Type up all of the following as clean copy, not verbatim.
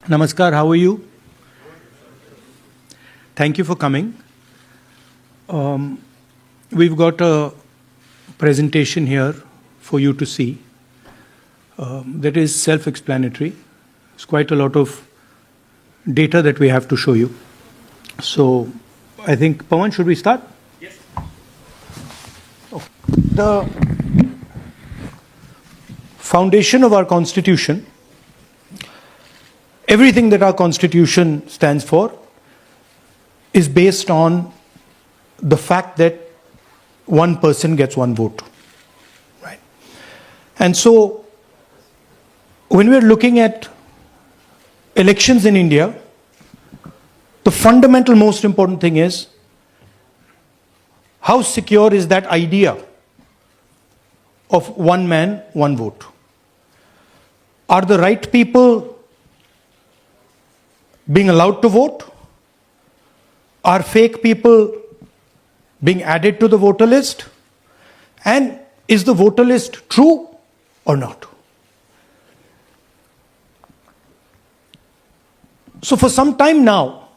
Namaskar, how are you? Thank you for coming. We've got a presentation here for you to see that is self-explanatory. It's quite a lot of data that we have to show you. So I think, Pawan, should we start? Yes. The foundation of our Constitution, everything that our Constitution stands for, is based on the fact that one person gets one vote. Right? And so, when we're looking at elections in India, the fundamental, most important thing is how secure is that idea of one man, one vote? Are the right people being allowed to vote? Are fake people being added to the voter list? And is the voter list true or not? So for some time now,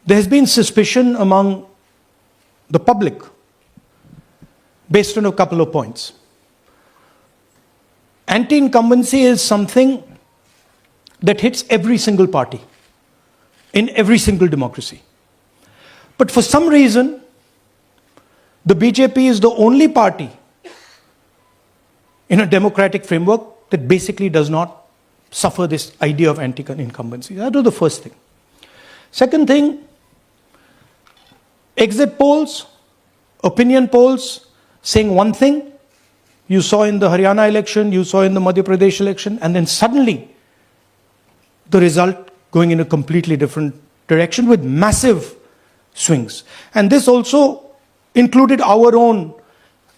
there has been suspicion among the public based on a couple of points. Anti-incumbency is something that hits every single party in every single democracy. But for some reason, the BJP is the only party in a democratic framework that basically does not suffer this idea of anti-incumbency. That was the first thing. Second thing, exit polls, opinion polls saying one thing. You saw in the Haryana election, you saw in the Madhya Pradesh election, and then suddenly the result going in a completely different direction with massive swings. And this also included our own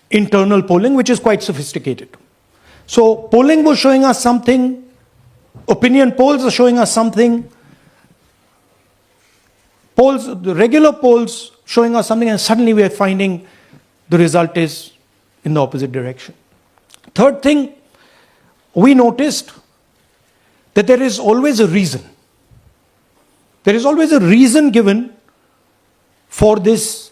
internal polling, which is quite sophisticated. So polling was showing us something, opinion polls are showing us something, polls, the regular polls showing us something, and suddenly we are finding the result is in the opposite direction. Third thing, we noticed that there is always a reason. There is always a reason given for this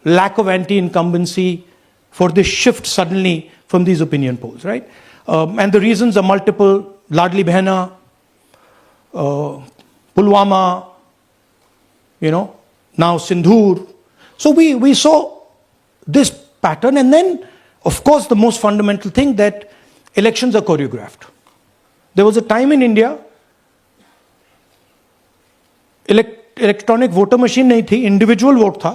lack of anti-incumbency, for this shift suddenly from these opinion polls, right? And the reasons are multiple. Ladli Behna, Pulwama, now Sindhur. So we saw this pattern, and then, of course, the most fundamental thing, that elections are choreographed. There was a time in India, electronic voter machine नहीं थी, individual vote था,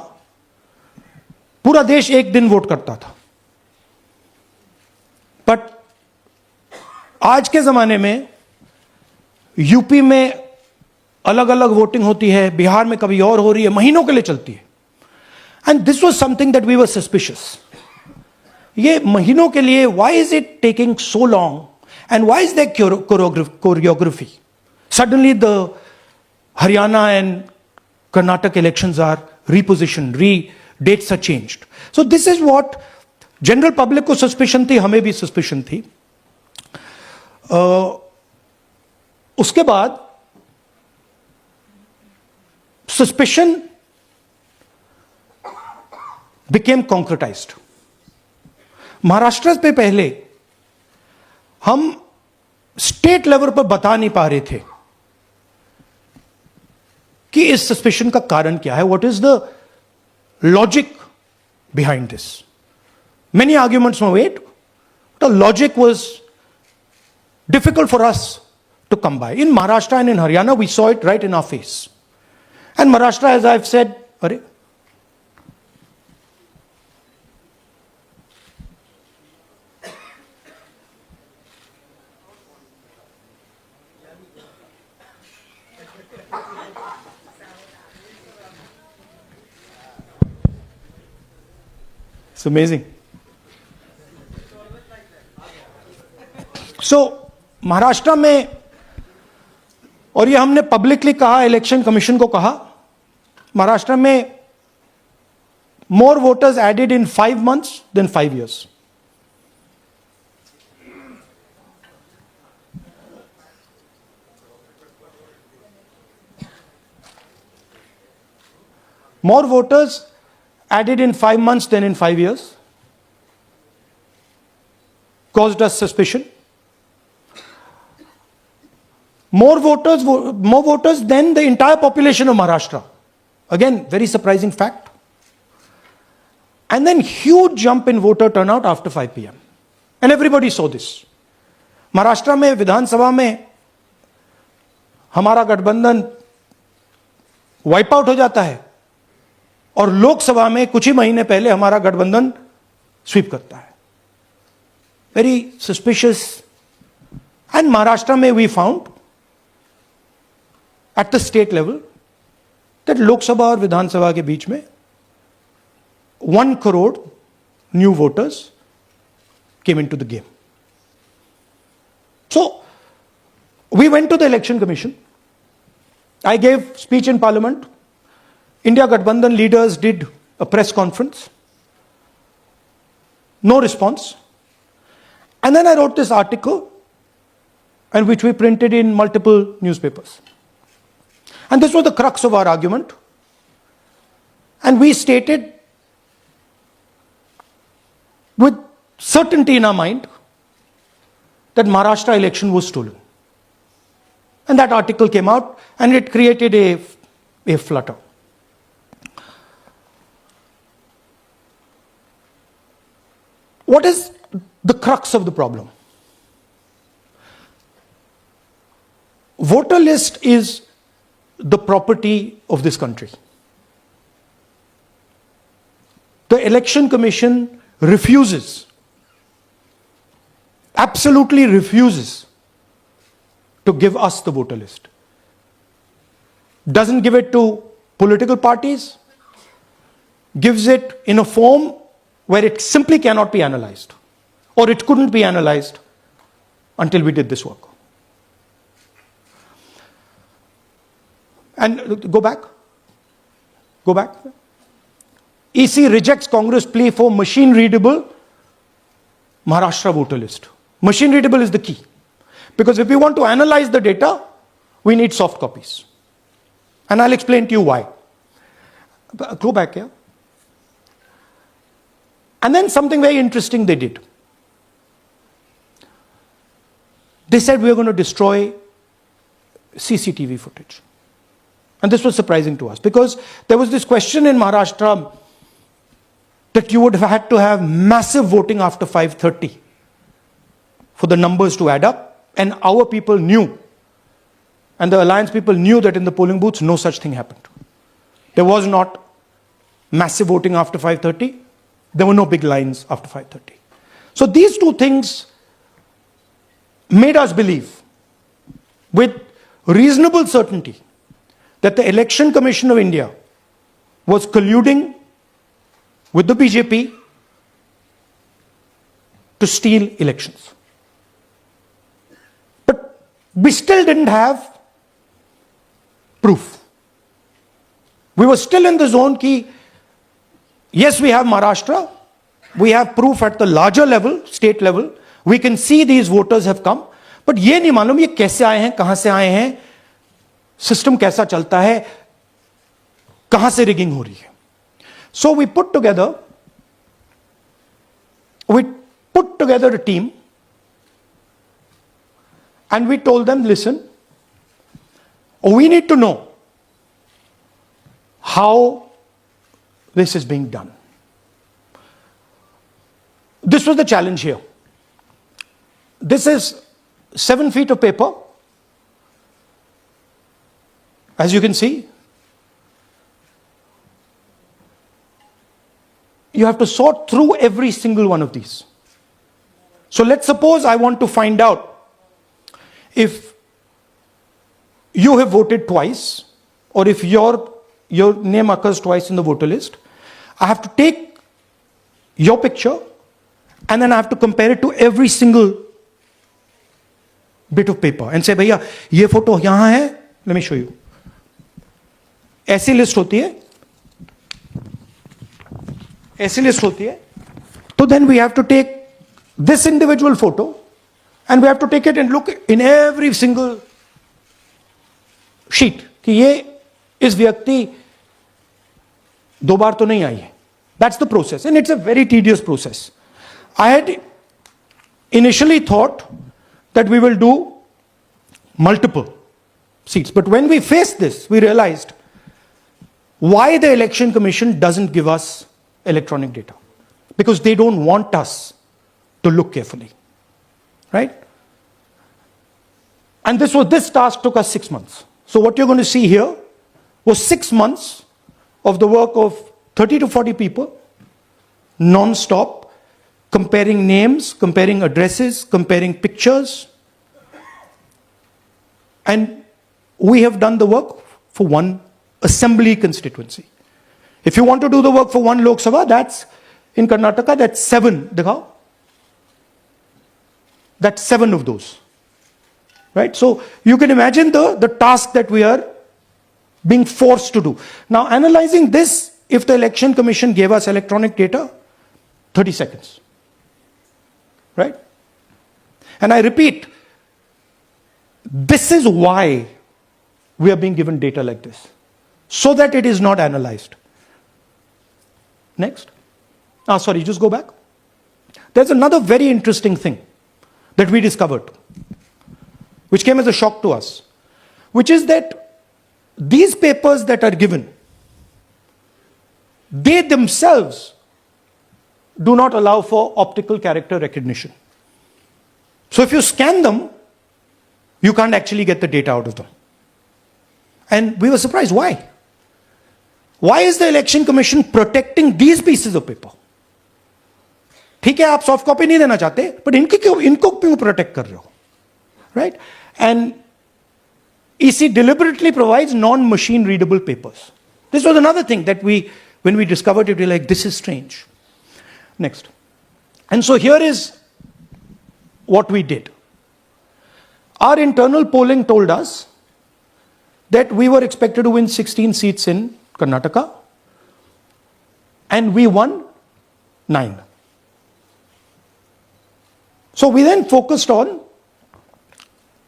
पूरा देश एक दिन vote करता था. But आज के जमाने में यूपी में अलग अलग वोटिंग होती है, बिहार में कभी और हो रही है, महीनों के लिए चलती है. And this was something that we were suspicious. ये महीनों के लिए, why is it taking so long and why is there choreography? Suddenly the Haryana and Karnataka elections are repositioned, dates are changed. So this is what general public को suspicion थी, हमें भी suspicion थी. उसके बाद suspicion became concretized. महाराष्ट्र पे पहले हम स्टेट लेवल पर बता नहीं पा रहे थे कि इस सस्पेशन का कारण क्या है, what is the logic behind this. Many arguments were made, the logic was difficult for us to come by. In Maharashtra and in Haryana we saw it right in our face. And Maharashtra, as I have said, अरे it's amazing. So Maharashtra में, और ये हमने publicly कहा, election commission को कहा, महाराष्ट्र में more voters added in 5 months than 5 years. More voters added in 5 months than in 5 years. Caused us suspicion. More voters than the entire population of Maharashtra. Again, very surprising fact. And then huge jump in voter turnout after 5 p.m. And everybody saw this. Maharashtra में विधानसभा में हमारा गठबंधन wipe out हो जाता है और लोकसभा में कुछ ही महीने पहले हमारा गठबंधन स्वीप करता है. Very suspicious. एंड महाराष्ट्र में we found at the state level that Lok Sabha और विधानसभा के बीच में 1 crore new voters came into the game. So, we went to the election commission. I gave speech in parliament. India Gathbandhan leaders did a press conference. No response. And then I wrote this article, and which we printed in multiple newspapers. And this was the crux of our argument. And we stated with certainty in our mind that Maharashtra election was stolen. And that article came out and it created a flutter. What is the crux of the problem? Voter list is the property of this country. The Election Commission refuses, absolutely refuses to give us the voter list. Doesn't give it to political parties, gives it in a form where it simply cannot be analyzed, or it couldn't be analyzed until we did this work. And go back. EC rejects Congress plea for machine readable Maharashtra voter list. Machine readable is the key. Because if we want to analyze the data, we need soft copies. And I'll explain to you why. Go back here. And then something very interesting they did. They said we are going to destroy CCTV footage. And this was surprising to us because there was this question in Maharashtra that you would have had to have massive voting after 5:30 for the numbers to add up. And our people knew, and the alliance people knew that in the polling booths, no such thing happened. There was not massive voting after 5:30. There were no big lines after 5:30. So these two things made us believe with reasonable certainty that the Election Commission of India was colluding with the BJP to steal elections. But we still didn't have proof. We were still in the zone ki, yes, we have Maharashtra, we have proof at the larger level, state level, we can see these voters have come, but ये नहीं मालूम ये कैसे आए हैं, कहां से आए हैं, सिस्टम कैसा चलता है, कहां से रिगिंग हो रही है. So we put together a team and we told them, listen, we need to know how this is being done. This was the challenge here. This is 7 feet of paper. As you can see, you have to sort through every single one of these. So let's suppose I want to find out if you have voted twice or if your name occurs twice in the voter list. I have to take your picture and then I have to compare it to every single bit of paper and say, भैया ये photo यहां है, let me show you. ऐसी list होती है, तो then we have to take this individual photo and we have to take it and look in every single sheet कि ये इस व्यक्ति दो बार तो नहीं आई है. That's the process, and it's a very tedious process. I had initially thought that we will do multiple seats, but when we faced this, we realized why the Election Commission doesn't give us electronic data. Because they don't want us to look carefully, right? And this task took us 6 months. So what you're going to see here was 6 months of the work of 30 to 40 people, non-stop, comparing names, comparing addresses, comparing pictures. And we have done the work for one assembly constituency. If you want to do the work for one Lok Sabha, that's in Karnataka, that's 7. Dikhao. That's 7 of those. Right? So you can imagine the task that we are being forced to do. Now, analyzing this, if the Election Commission gave us electronic data, 30 seconds. Right? And I repeat, this is why we are being given data like this, so that it is not analyzed. Next. Sorry, just go back. There's another very interesting thing that we discovered, which came as a shock to us, which is that these papers that are given, they themselves do not allow for optical character recognition. So if you scan them, you can't actually get the data out of them. And we were surprised. Why? Why is the Election Commission protecting these pieces of paper? ठीक है, आप soft copy नहीं देना चाहते, but इनको क्यों protect कर रहे हो? Right? And EC deliberately provides non-machine readable papers. This was another thing that when we discovered it, we were like, this is strange. Next. And so here is what we did. Our internal polling told us that we were expected to win 16 seats in Karnataka, and we won 9. So we then focused on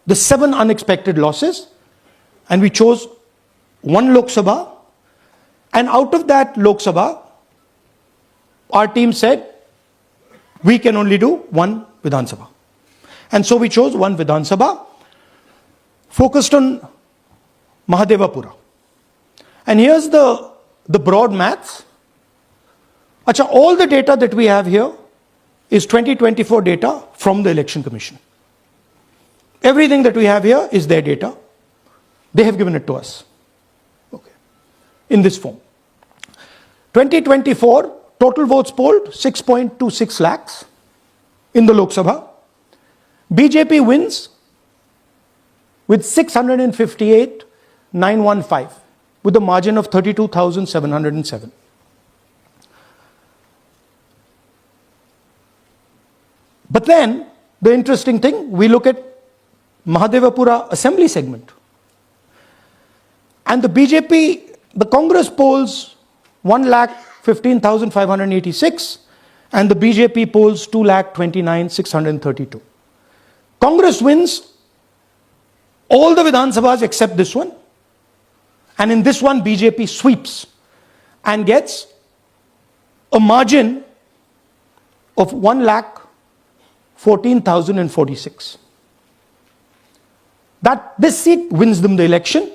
the 7 unexpected losses, and we chose 1 Lok Sabha, and out of that Lok Sabha, our team said, we can only do 1 Vidhan Sabha. And so we chose 1 Vidhan Sabha, focused on Mahadevapura. And here's the broad maths. Achha, all the data that we have here is 2024 data from the Election Commission. Everything that we have here is their data. They have given it to us. Okay. In this form. 2024, total votes polled, 6.26 lakhs in the Lok Sabha. BJP wins with 658,915 with a margin of 32,707. But then, the interesting thing, we look at Mahadevapura assembly segment. And the BJP, the Congress polls 1,15,586 and the BJP polls 2,29,632. Congress wins all the Vidhan Sabhas except this one. And in this one, BJP sweeps and gets a margin of 1,14,046. This seat wins them the election.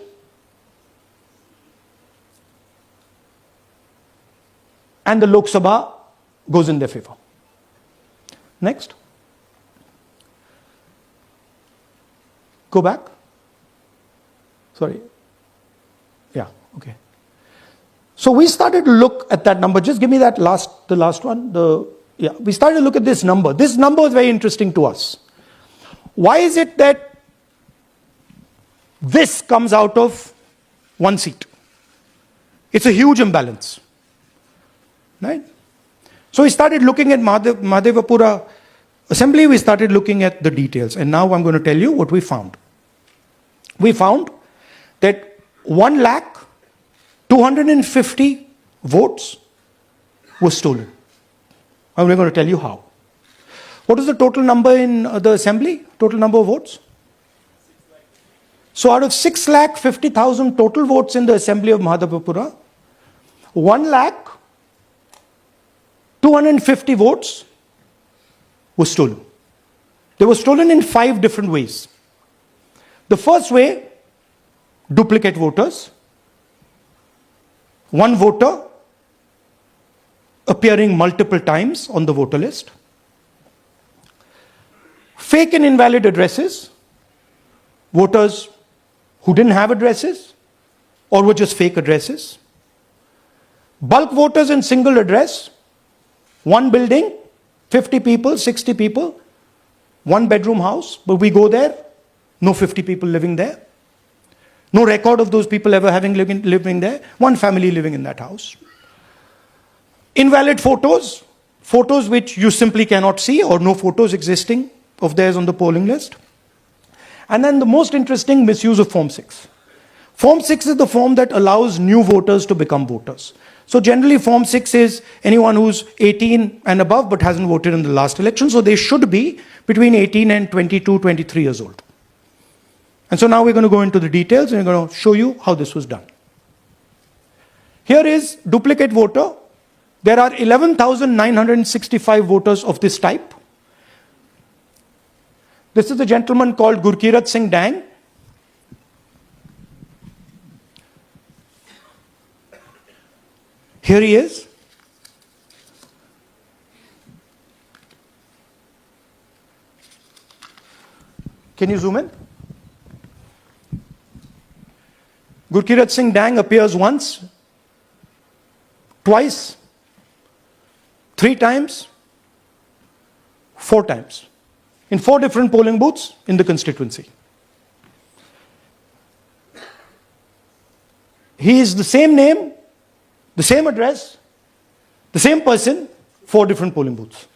And the Lok Sabha goes in their favor. Next. Go back. Sorry. Yeah, okay. So we started to look at that number. Just give me the last one. We started to look at this number. This number was very interesting to us. Why is it that this comes out of 1 seat? It's a huge imbalance. Right? So we started looking at Mahadevapura assembly, we started looking at the details. And now I'm going to tell you what we found. We found that 1,250,000 votes were stolen. And we're going to tell you how. What is the total number in the assembly? Total number of votes? So out of 6,50,000 total votes in the assembly of Mahadevapura, 1,250,000 votes were stolen. They were stolen in 5 different ways. The first way, duplicate voters. One voter appearing multiple times on the voter list. Fake and invalid addresses. Voters who didn't have addresses or were just fake addresses. Bulk voters in single address. One building, 50 people, 60 people, 1-bedroom house, but we go there, no 50 people living there. No record of those people ever having living there. One family living in that house. Invalid photos, photos which you simply cannot see or no photos existing of theirs on the polling list. And then the most interesting, misuse of Form 6. Form 6 is the form that allows new voters to become voters. So generally Form 6 is anyone who's 18 and above but hasn't voted in the last election. So they should be between 18 and 22, 23 years old. And so now we're going to go into the details and we're going to show you how this was done. Here is duplicate voter. There are 11,965 voters of this type. This is a gentleman called Gurkirat Singh Dang. Here he is. Can you zoom in? Gurkirat Singh Dang appears once, twice, 3 times, 4 times, in 4 different polling booths in the constituency. He is the same name, the same address, the same person, 4 different polling booths.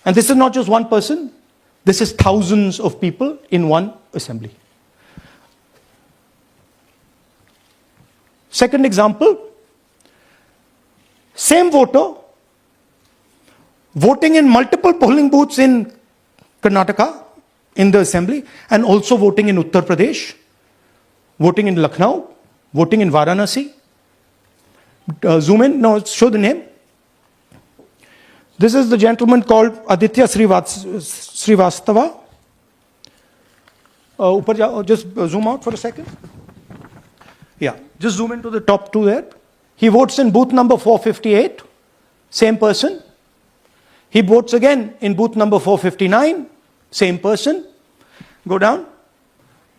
And this is not just one person, this is thousands of people in one assembly. Second example, same voter voting in multiple polling booths in Karnataka in the assembly and also voting in Uttar Pradesh, voting in Lucknow, voting in Varanasi. Zoom in, no, show the name. This is the gentleman called Aditya Srivastava. Just zoom out for a second. Yeah, just zoom into the top 2 there. He votes in booth number 458, same person. He votes again in booth number 459, same person. Go down.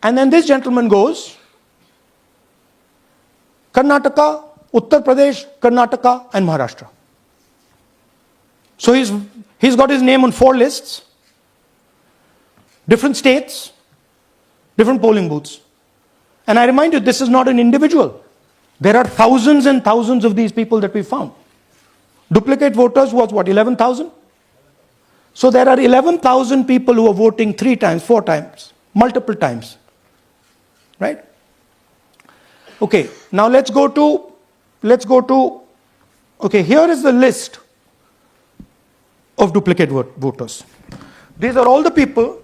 And then this gentleman goes, Karnataka, Uttar Pradesh, Karnataka and Maharashtra. So he's got his name on 4 lists, different states, different polling booths. And I remind you, this is not an individual. There are thousands and thousands of these people that we found. Duplicate voters was what, 11,000? So there are 11,000 people who are voting 3 times, 4 times, multiple times. Right? Okay, now let's go to, okay, here is the list of duplicate voters. These are all the people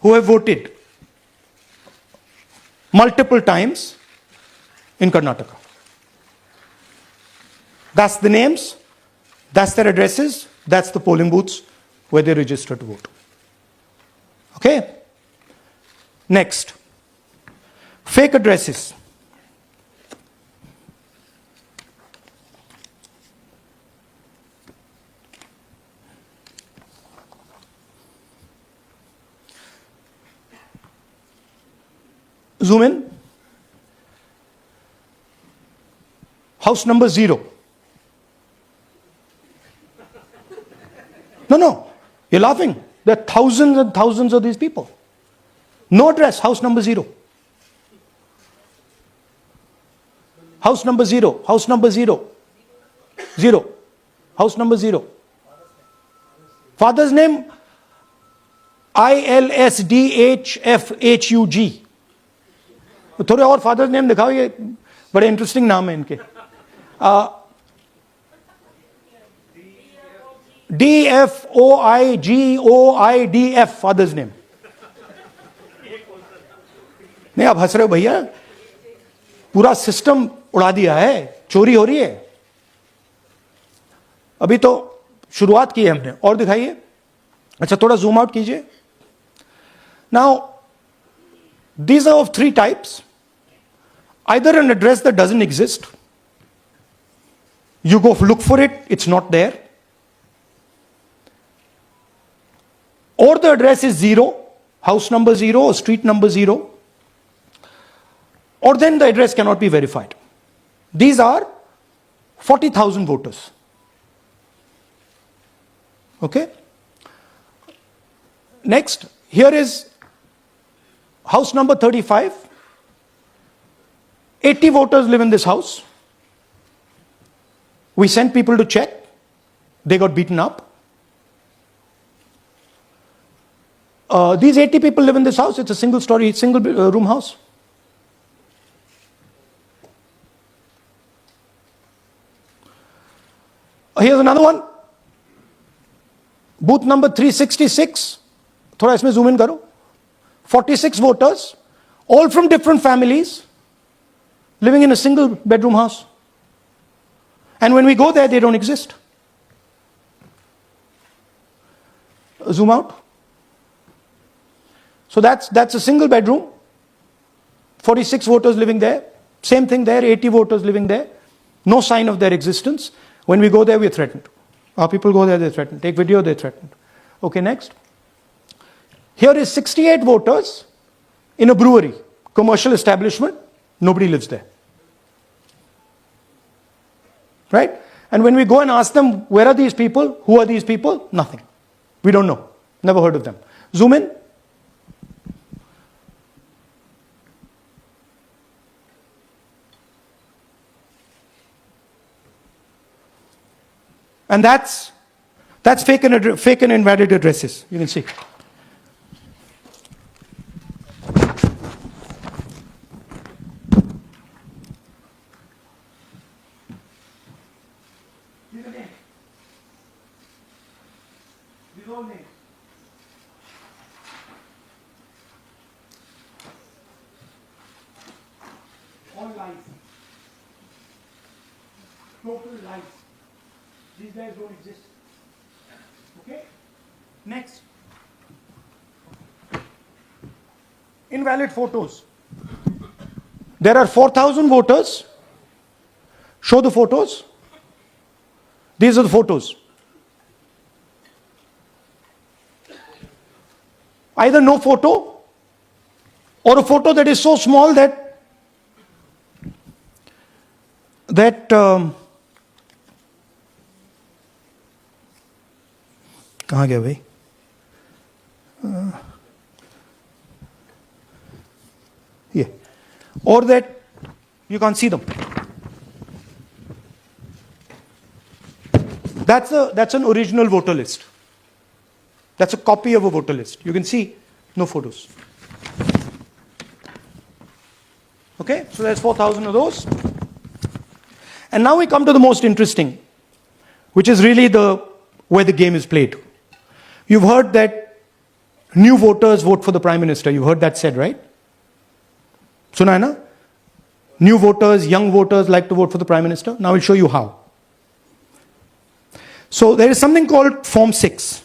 who have voted multiple times in Karnataka. That's the names, that's their addresses, that's the polling booths where they register to vote. Okay? Next, fake addresses. Zoom in. House number 0. No, you're laughing. There are thousands and thousands of these people. No address, house number 0. House number 0, house number 0. 0. House number 0. Father's name, ILSDHFHUG. थोड़े और father's name दिखाओ, ये बड़े interesting नाम है इनके. DFOIGOIDF father's name. नहीं आप हंस रहे हो भैया, पूरा सिस्टम उड़ा दिया है, चोरी हो रही है। अभी तो शुरुआत की है हमने, और दिखाइए। अच्छा, थोड़ा जूम आउट कीजिए। Now these are of three types. Either an address that doesn't exist, you go look for it, it's not there, or the address is 0, house number 0 or street number 0, or then the address cannot be verified. These are 40,000 voters. Okay? Next, here is house number 35. 80 voters live in this house. We sent people to check. They got beaten up. These 80 people live in this house. It's a single story, single room house. Here's another one. Booth number 366. थोड़ा इसमें zoom in करो. 46 voters, all from different families, living in a single bedroom house. And when we go there, they don't exist. Zoom out. So that's a single bedroom, 46 voters living there. Same thing there, 80 voters living there. No sign of their existence. When we go there, we're threatened. Our people go there, they're threatened. Take video, they're threatened. Okay, next. Here is 68 voters in a brewery, commercial establishment. Nobody lives there. Right? And when we go and ask them, where are these people? Who are these people? Nothing. We don't know. Never heard of them. Zoom in. And that's fake and invalid addresses. You can see. All lies. Total lies. These guys don't exist. Okay? Next. Invalid photos. There are 4,000 voters. Show the photos. These are the photos. Either no photo or a photo that is so small that कहाँ गया भाई? Yeah. Or that you can't see them. That's an original voter list. That's a copy of a voter list. You can see no photos. Okay, so there's 4,000 of those. And now we come to the most interesting, which is really where the game is played. You've heard that new voters vote for the Prime Minister. You've heard that said, right? Suna hai na? New voters, young voters like to vote for the Prime Minister. Now I'll show you how. So there is something called Form 6.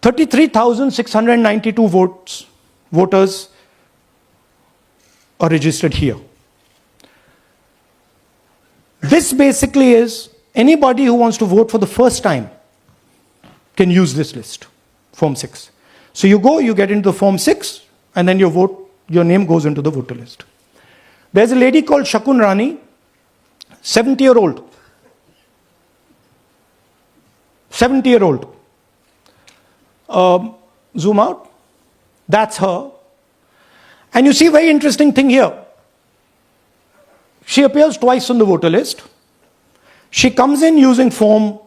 33,692 voters are registered here. This basically is anybody who wants to vote for the first time can use this list, Form 6. So you go, you get into the Form 6, and then your name goes into the voter list. There's a lady called Shakun Rani, 70-year-old. 70-year-old. Zoom out. That's her. And you see a very interesting thing here. She appears twice on the voter list. She comes in using Form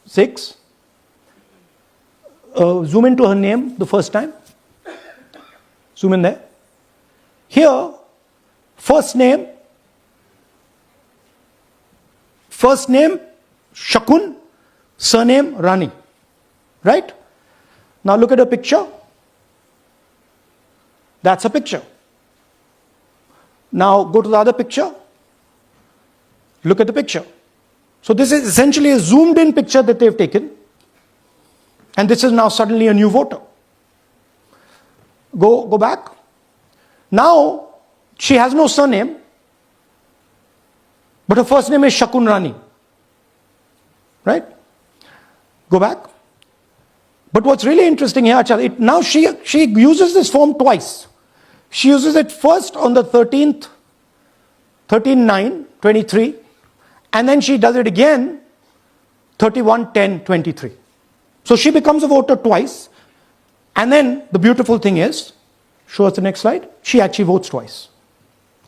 6. Zoom into her name the first time. Zoom in there. Here, first name Shakun, surname Rani. Right? Now look at her picture. That's a picture. Now go to the other picture. Look at the picture. So this is essentially a zoomed in picture that they've taken. And this is now suddenly a new voter. Go back. Now, she has no surname, but her first name is Shakun Rani. Right? Go back. But what's really interesting here, now she uses this form twice. She uses it first on the 13th, 13/9/23, and then she does it again 31/10/23. So she becomes a voter twice. And then the beautiful thing is, show us the next slide, she actually votes twice.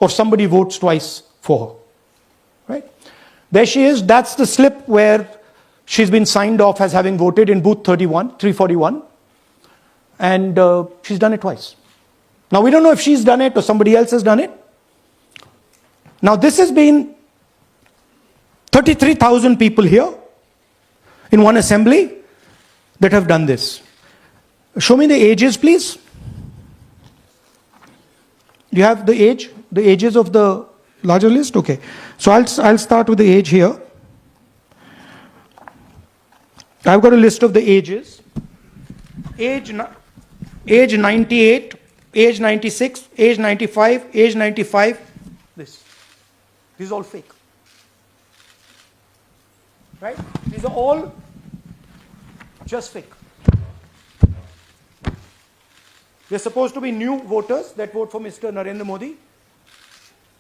Or somebody votes twice for her. Right? There she is. That's the slip where she's been signed off as having voted in booth 341. And she's done it twice. Now we don't know if she's done it or somebody else has done it. Now this has been 33,000 people here in one assembly that have done this. Show me the ages, please. Do you have the ages of the larger list? Okay. So I'll start with the age here. I've got a list of the ages. Age 98, age 96, age 95, age 95. This is all fake. Right? These are all just fake. They're supposed to be new voters that vote for Mr. Narendra Modi.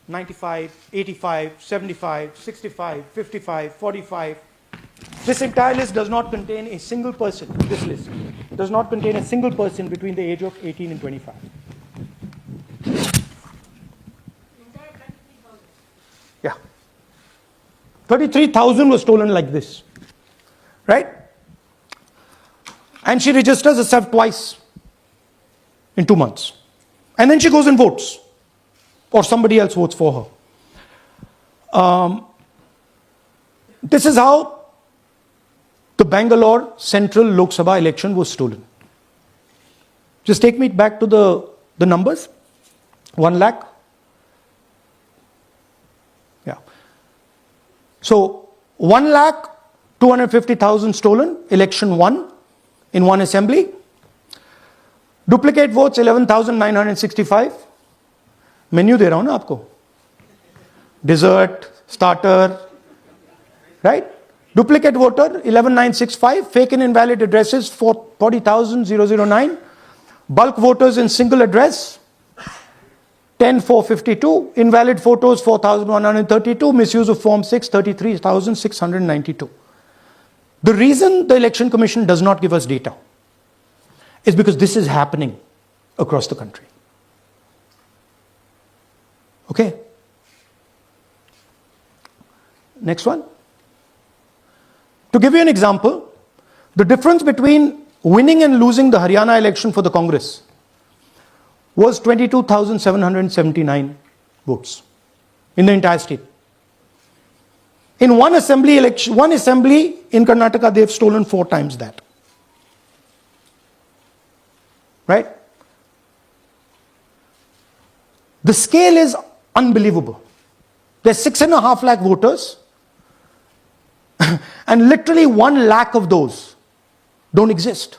95, 85, 75, 65, 55, 45. This entire list does not contain a single person. This list does not contain a single person between the age of 18 and 25. Yeah. 33,000 was stolen like this. Right? And she registers herself twice in 2 months. And then she goes and votes. Or somebody else votes for her. This is how the Bangalore Central Lok Sabha election was stolen. Just take me back to the numbers. 1 lakh. Yeah. So 1,250,000 stolen, election won in one assembly. Duplicate votes 11,965. Menu दे रहा हूं ना आपको. Dessert, starter, right? Duplicate voter 11,965. Fake and invalid addresses 40,009. Bulk voters in single address 10,452. Invalid photos 4,132. Misuse of Form 6 33,692. The reason the Election Commission does not give us data is because this is happening across the country. Okay. Next one. To give you an example, the difference between winning and losing the Haryana election for the Congress was 22,779 votes in the entire state. In one assembly election, one assembly in Karnataka, they've stolen 4 times that. Right? The scale is unbelievable. There's 6.5 lakh voters, and literally 1 lakh of those don't exist.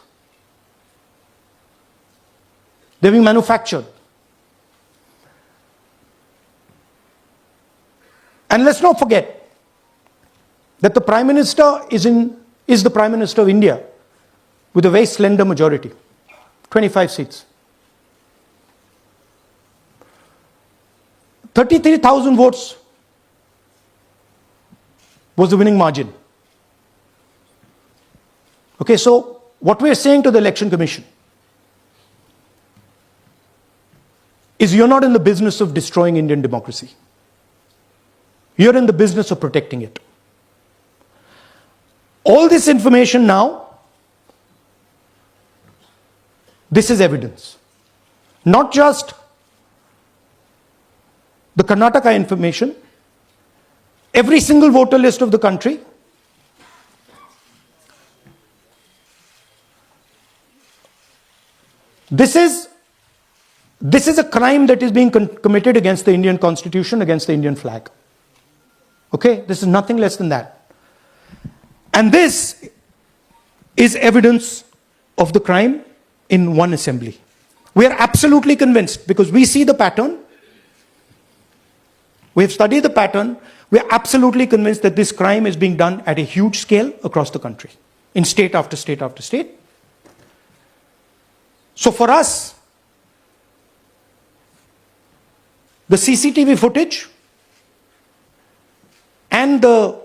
They're being manufactured. And let's not forget that the Prime Minister is the Prime Minister of India with a very slender majority, 25 seats. 33,000 votes was the winning margin. Okay, so what we are saying to the Election Commission is you're not in the business of destroying Indian democracy. You're in the business of protecting it. All this information now, this is evidence. Not just the Karnataka information, every single voter list of the country. This This is a crime that is being committed against the Indian Constitution, against the Indian flag. Okay, this is nothing less than that. And this is evidence of the crime in one assembly. We are absolutely convinced because we see the pattern. We have studied the pattern. We are absolutely convinced that this crime is being done at a huge scale across the country, in state after state after state. So for us, the CCTV footage and the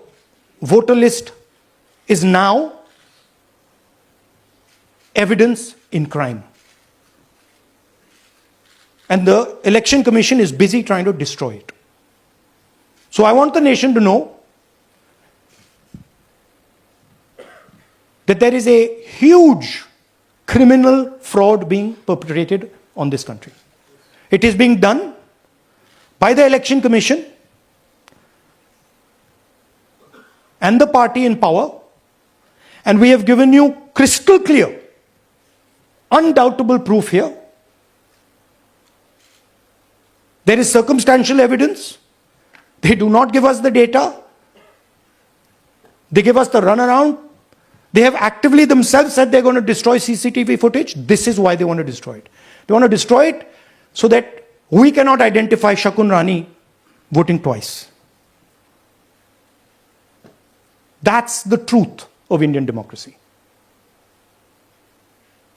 voter list is now evidence in crime. And the Election Commission is busy trying to destroy it. So I want the nation to know that there is a huge criminal fraud being perpetrated on this country. It is being done by the Election Commission and the party in power, and we have given you crystal clear, undoubtable proof here. There is circumstantial evidence. They do not give us the data. They give us the runaround. They have actively themselves said they're going to destroy CCTV footage. This is why they want to destroy it. They want to destroy it so that we cannot identify Shakun Rani voting twice. That's the truth of Indian democracy.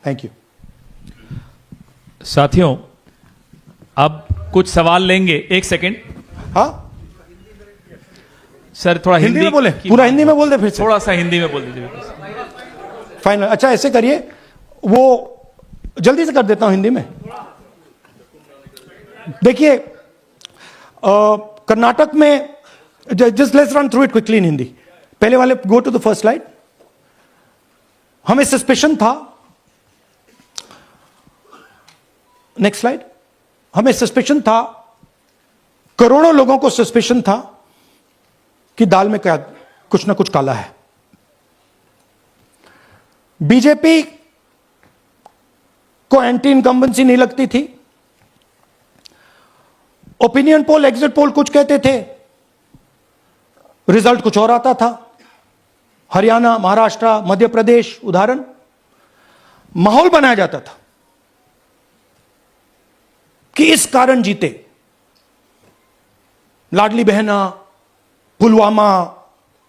Thank you. साथियों, अब कुछ सवाल लेंगे. एक second. हाँ, sir थोड़ा हिंदी में बोले, पूरा हिंदी में बोल दे फिर से. थोड़ा सा हिंदी में बोल दीजिए. फाइनल. अच्छा ऐसे करिए, वो जल्दी से कर देता हूं हिंदी में. देखिए, कर्नाटक में, just let's run through it quickly in Hindi. पहले वाले go to the first slide. हमें सस्पेशन था, नेक्स्ट स्लाइड. हमें सस्पेशन था, करोड़ों लोगों को सस्पेशन था कि दाल में क्या कुछ ना कुछ काला है. बीजेपी को एंटी इनकम्बेंसी नहीं लगती थी. ओपिनियन पोल, एग्जिट पोल कुछ कहते थे, रिजल्ट कुछ और आता था. हरियाणा, महाराष्ट्र, मध्य प्रदेश उदाहरण. माहौल बनाया जाता था कि इस कारण जीते. लाडली बहना, पुलवामा,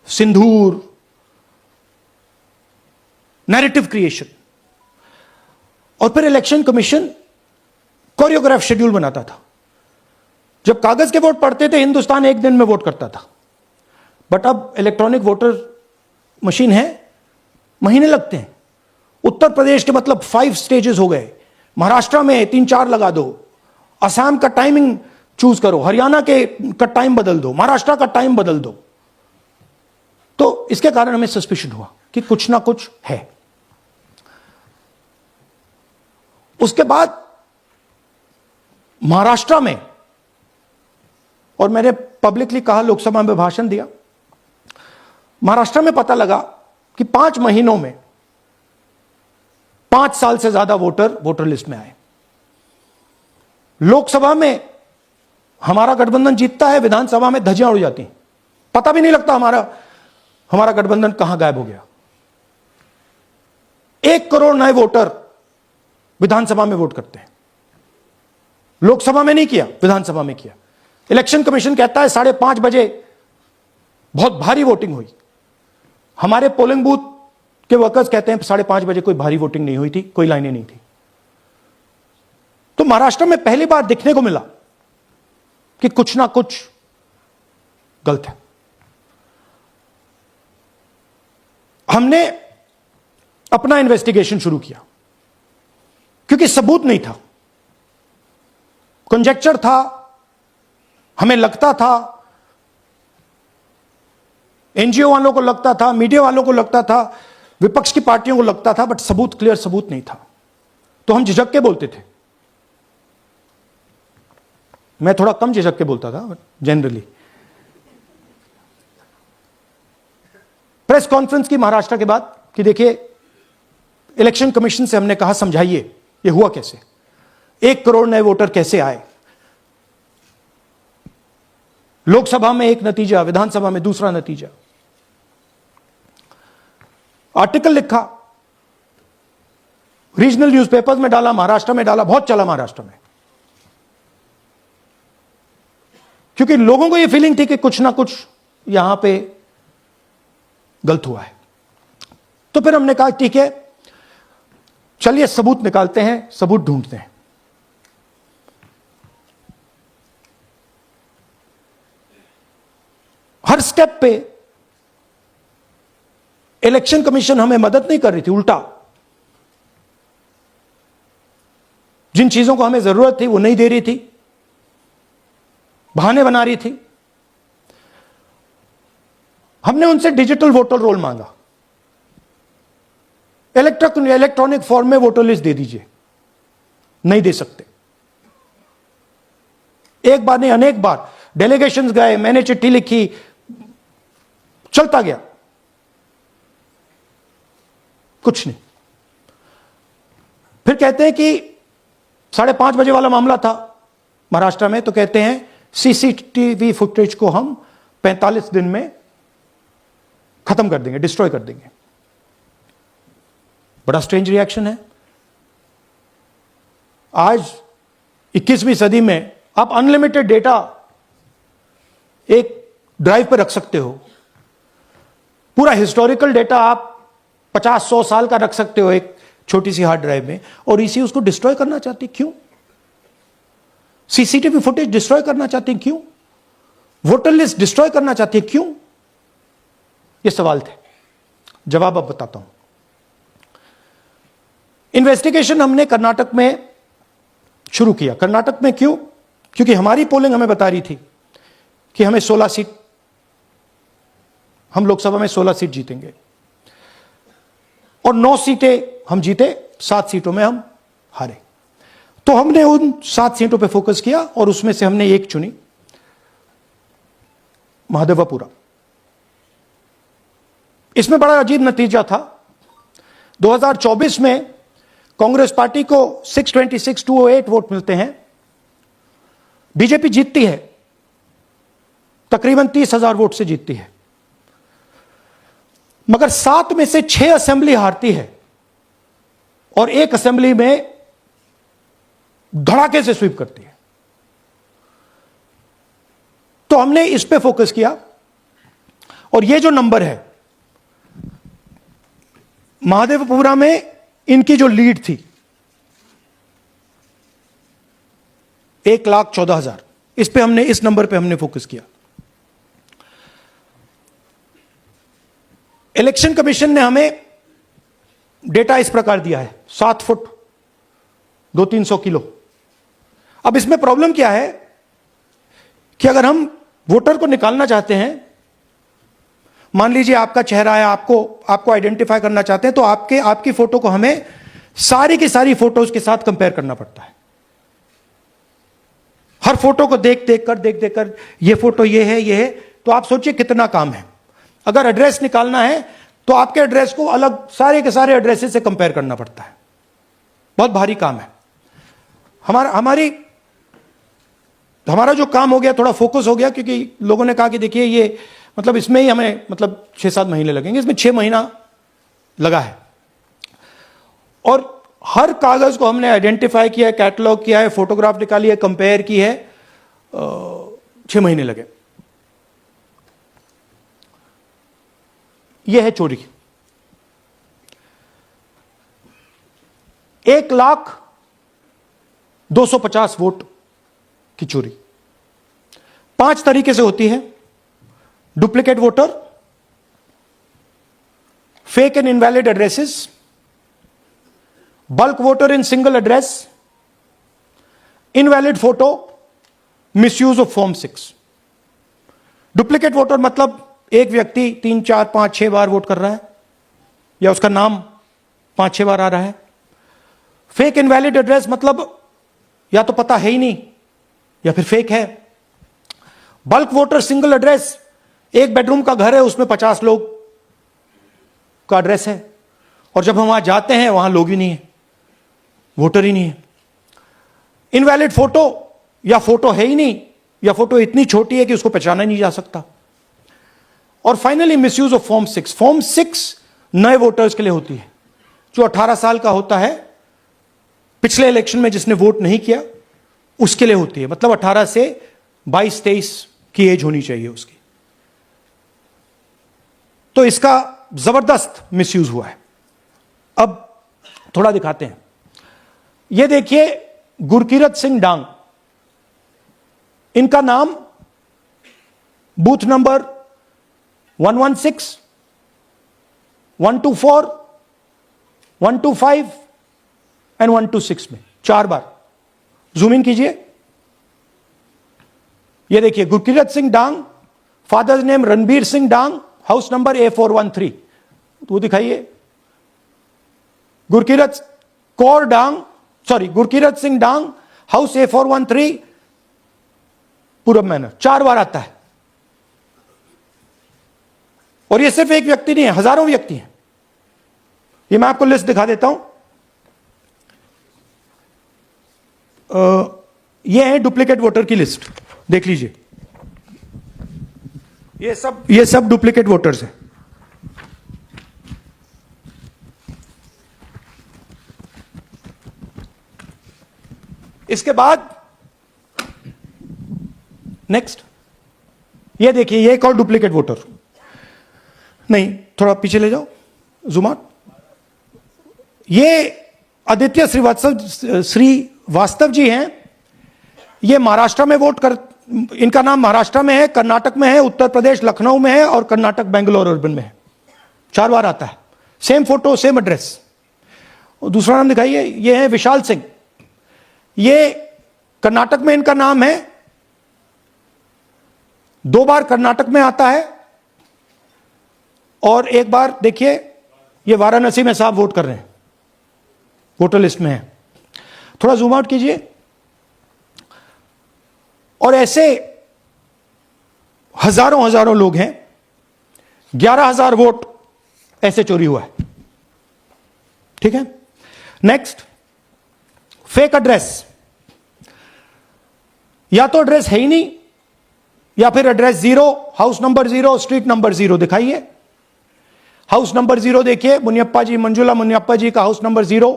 सिंदूर, नैरेटिव क्रिएशन. और फिर इलेक्शन कमीशन कोरियोग्राफ शेड्यूल बनाता था. जब कागज के वोट पड़ते थे, हिंदुस्तान एक दिन में वोट करता था. बट अब इलेक्ट्रॉनिक वोटर मशीन है, महीने लगते हैं. उत्तर प्रदेश के मतलब 5 स्टेजेस हो गए. महाराष्ट्र में 3-4 लगा दो. असम का टाइमिंग चूज करो, हरियाणा का टाइम बदल दो, महाराष्ट्र का टाइम बदल दो. तो इसके कारण हमें सस्पिशन हुआ कि कुछ ना कुछ है. उसके बाद महाराष्ट्र में, और मैंने पब्लिकली कहा, लोकसभा में भाषण दिया, महाराष्ट्र में पता लगा कि 5 महीनों में 5 साल से ज्यादा वोटर लिस्ट में आए. लोकसभा में हमारा गठबंधन जीतता है, विधानसभा में धज्जियां उड़ जाती हैं. पता भी नहीं लगता हमारा गठबंधन कहां गायब हो गया. 1 करोड़ नए वोटर विधानसभा में वोट करते हैं. लोकसभा में नहीं किया, विधानसभा में किया. इलेक्शन कमीशन कहता है 5:30 बजे बहुत भारी वोटिंग हुई. हमारे पोलिंग बूथ के वर्कर्स कहते हैं 5:30 बजे कोई भारी वोटिंग नहीं हुई थी, कोई लाइनें नहीं थी. तो महाराष्ट्र में पहली बार देखने को मिला कि कुछ ना कुछ गलत है. हमने अपना इन्वेस्टिगेशन शुरू किया क्योंकि सबूत नहीं था, कंजेक्चर था. हमें लगता था, एनजीओ वालों को लगता था, मीडिया वालों को लगता था, विपक्ष की पार्टियों को लगता था, बट सबूत, क्लियर सबूत नहीं था. तो हम झिझक के बोलते थे. मैं थोड़ा कम झिझक के बोलता था, बट जनरली. प्रेस कॉन्फ्रेंस की महाराष्ट्र के बाद कि देखिए, इलेक्शन कमीशन से हमने कहा समझाइए ये हुआ कैसे. 1 करोड़ नए वोटर कैसे आए? लोकसभा में एक नतीजा, विधानसभा में दूसरा नतीजा। आर्टिकल लिखा, रीजनल न्यूज़पेपर्स में डाला, महाराष्ट्र में डाला, बहुत चला महाराष्ट्र में, क्योंकि लोगों को यह फीलिंग थी कि कुछ ना कुछ यहां पे गलत हुआ है। तो फिर हमने कहा ठीक है, चलिए सबूत निकालते हैं, सबूत ढूंढते हैं। हर स्टेप पे इलेक्शन कमीशन हमें मदद नहीं कर रही थी, उल्टा जिन चीजों को हमें जरूरत थी वो नहीं दे रही थी, बहाने बना रही थी। हमने उनसे डिजिटल वोटर रोल मांगा, इलेक्ट्रॉनिक फॉर्म में वोटर लिस्ट दे दीजिए, नहीं दे सकते। एक बार नहीं, अनेक बार डेलीगेशंस गए, मैंने चिट्ठी लिखी, चलता गया, कुछ नहीं। फिर कहते हैं कि 5:30 बजे वाला मामला था महाराष्ट्र में, तो कहते हैं सीसीटीवी फुटेज को हम 45 दिन में खत्म कर देंगे, डिस्ट्रॉय कर देंगे। बड़ा स्ट्रेंज रिएक्शन है। आज 21वीं सदी में आप अनलिमिटेड डेटा एक ड्राइव पर रख सकते हो, पूरा हिस्टोरिकल डेटा आप 50-100 साल का रख सकते हो एक छोटी सी हार्ड ड्राइव में, और इसी उसको डिस्ट्रॉय करना चाहती, क्यों? सीसीटीवी फुटेज डिस्ट्रॉय करना चाहती, क्यों? वोटर लिस्ट डिस्ट्रॉय करना चाहती है, क्यों? ये सवाल थे, जवाब अब बताता हूं। इन्वेस्टिगेशन हमने कर्नाटक में शुरू किया। कर्नाटक में क्यों? क्योंकि हमारी पोलिंग हमें बता रही थी कि हमें 16 सीट, हम लोकसभा में 16 सीट जीतेंगे, और 9 सीटें हम जीते, 7 सीटों में हम हारे। तो हमने उन 7 सीटों पे फोकस किया, और उसमें से हमने एक चुनी, महादेवपुरा। इसमें बड़ा अजीब नतीजा था। 2024 में कांग्रेस पार्टी को 626-208 वोट मिलते हैं, बीजेपी जीतती है, तकरीबन 30,000 वोट से जीतती है, मगर 7 में से 6 असेंबली हारती है, और 1 असेंबली में धड़ाके से स्वीप करती है। तो हमने इस पे फोकस किया, और ये जो नंबर है, महादेवपुरा में इनकी जो लीड थी 1,14,000, इस पे हमने, इस नंबर पे हमने फोकस किया। इलेक्शन कमीशन ने हमें डेटा इस प्रकार दिया है, 7 फुट 200-300 किलो। अब इसमें प्रॉब्लम क्या है कि अगर हम वोटर को निकालना चाहते हैं, मान लीजिए आपका चेहरा है, आपको आइडेंटिफाई करना चाहते हैं, तो आपकी फोटो को हमें सारी की सारी फोटोज के साथ कंपेयर करना पड़ता है। हर फोटो को देख देख कर ये फोटो ये है, तो आप सोचिए कितना काम है। अगर एड्रेस निकालना है तो आपके एड्रेस को अलग सारे के सारे एड्रेसेस से कंपेयर करना पड़ता है, बहुत भारी काम है। हमारा जो काम हो गया, थोड़ा फोकस हो गया, क्योंकि लोगों ने कहा कि देखिए ये मतलब इसमें ही हमें मतलब 6-7 महीने लगेंगे, इसमें 6 महीना लगा है, और हर कागज को हमने आइडेंटिफाई किया है, कैटलॉग किया है, फोटोग्राफ निकाली है, कंपेयर की है, 6 महीने लगे। यह है चोरी। 1,02,50 वोट की चोरी 5 तरीके से होती है। Duplicate voter, fake and invalid addresses, bulk voter in single address, invalid photo, misuse of form 6। Duplicate voter मतलब एक व्यक्ति 3, 4, 5, 6 बार वोट कर रहा है, या उसका नाम 5-6 बार आ रहा है। फेक इनवैलिड एड्रेस मतलब या तो पता है ही नहीं, या फिर फेक है। बल्क वोटर सिंगल एड्रेस, एक बेडरूम का घर है, उसमें 50 लोग का एड्रेस है, और जब हम वहां जाते हैं वहां लोग ही नहीं है, वोटर ही नहीं है। इनवैलिड फोटो, या फोटो है ही नहीं, या फोटो इतनी छोटी है कि उसको पहचाना नहीं जा सकता। और finally misuse of form 6। Form 6 नए वोटर्स के लिए होती है, जो 18 साल का होता है, पिछले इलेक्शन में जिसने वोट नहीं किया उसके लिए होती है। मतलब 18 से 22-23 की एज होनी चाहिए उसकी। तो इसका जबरदस्त मिसयूज हुआ है। अब थोड़ा दिखाते हैं। यह देखिए गुरकीरत सिंह डांग, इनका नाम बूथ नंबर 116, 124, 125 एंड 126 में 4 बार। जूम इन कीजिए। यह देखिए गुरकीरत सिंह डांग, फादर्स नेम रणबीर सिंह डांग, हाउस नंबर A413। वो दिखाइए। गुरकीरत कौर डांग, सॉरी गुरकीरत सिंह डांग, हाउस A413, पूरब मैनर। 4 बार आता है। और यह सिर्फ एक व्यक्ति नहीं है, हजारों व्यक्ति हैं। ये मैं आपको लिस्ट दिखा देता हूं। ये है डुप्लीकेट वोटर की लिस्ट, देख लीजिए। ये सब डुप्लीकेट वोटर्स हैं। इसके बाद नेक्स्ट, ये देखिए, ये एक और डुप्लीकेट वोटर। नहीं, थोड़ा पीछे ले जाओ, जूम आउट। ये आदित्य श्रीवास्तव जी हैं। ये महाराष्ट्र में वोट कर, इनका नाम महाराष्ट्र में है, कर्नाटक में है, उत्तर प्रदेश लखनऊ में है, और कर्नाटक बेंगलोर अर्बन में है। 4 बार आता है। Same photo, same address. और दूसरा नाम दिखाइए। ये है विशाल सिंह। ये कर्नाटक में इनका नाम है, 2 बार कर्नाटक में आता है, और 1 बार देखिए ये वाराणसी में साहब वोट कर रहे हैं, वोटर लिस्ट में है। थोड़ा जूम आउट कीजिए। और ऐसे हजारों लोग हैं। 11,000 वोट ऐसे चोरी हुआ है। ठीक है। Next, fake address. या तो एड्रेस है ही नहीं, या फिर address 0, house number 0, street number 0। दिखाइए हाउस नंबर 0, देखिए मुनियप्पा जी, मंजुला मुनियप्पा जी का हाउस नंबर 0।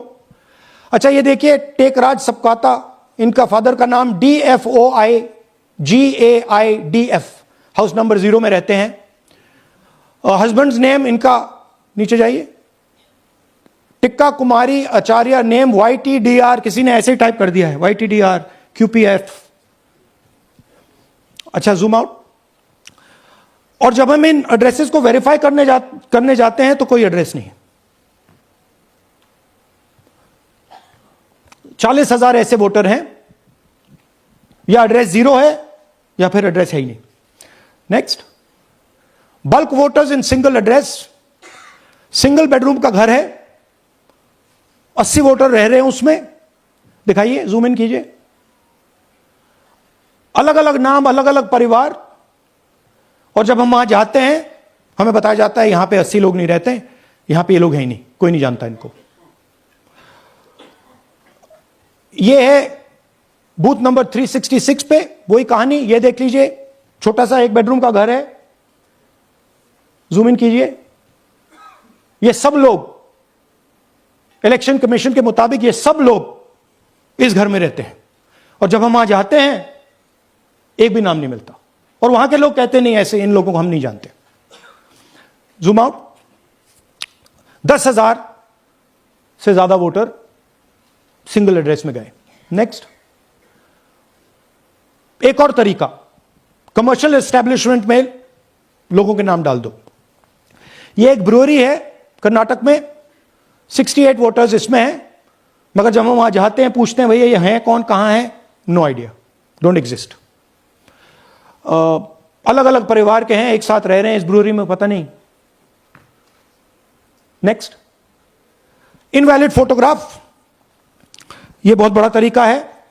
अच्छा, ये देखिए टेकराज सबकाता, इनका फादर का नाम DFOIGAIDF, हाउस नंबर 0 में रहते हैं। हस्बैंड्स नेम इनका, नीचे जाइए, टिक्का कुमारी आचार्य, नेम YTDR, किसी ने ऐसे ही टाइप कर दिया है, YTDR QPF। अच्छा, जूम आउट। और जब हम इन एड्रेसेस को वेरीफाई करने जाते हैं तो कोई एड्रेस नहीं है। 40,000 ऐसे वोटर हैं, या एड्रेस 0 है, या फिर एड्रेस है ही नहीं। Next, bulk voters in single address. Single bedroom का घर है, 80 वोटर रह रहे हैं उसमें। दिखाइए, जूम इन कीजिए। अलग अलग नाम, अलग अलग परिवार। और जब हम वहां जाते हैं हमें बताया जाता है यहां पे 80 लोग नहीं रहते, यहां पे ये लोग हैं ही नहीं, कोई नहीं जानता इनको। ये है बूथ नंबर 366 पे वही कहानी। ये देख लीजिए, छोटा सा 1 बेडरूम का घर है। जूम इन कीजिए। ये सब लोग, इलेक्शन कमीशन के मुताबिक ये सब लोग इस घर में रहते हैं। और जब हम वहां जाते हैं एक भी नाम नहीं मिलता, और वहां के लोग कहते नहीं, ऐसे इन लोगों को हम नहीं जानते। Zoom out. 10,000 से ज्यादा वोटर सिंगल एड्रेस में गए। नेक्स्ट, एक और तरीका, कमर्शियल एस्टेब्लिशमेंट में लोगों के नाम डाल दो। यह एक ब्रूअरी है कर्नाटक में, 68 वोटर्स इसमें हैं, मगर जब हम वहां जाते हैं पूछते हैं भैया ये हैं कौन, कहां है, नो आइडिया, डोंट एग्जिस्ट। अलग अलग परिवार के हैं, एक साथ रह रहे हैं इस ब्रूअरी में, पता नहीं। Next, invalid photograph. यह बहुत बड़ा तरीका है।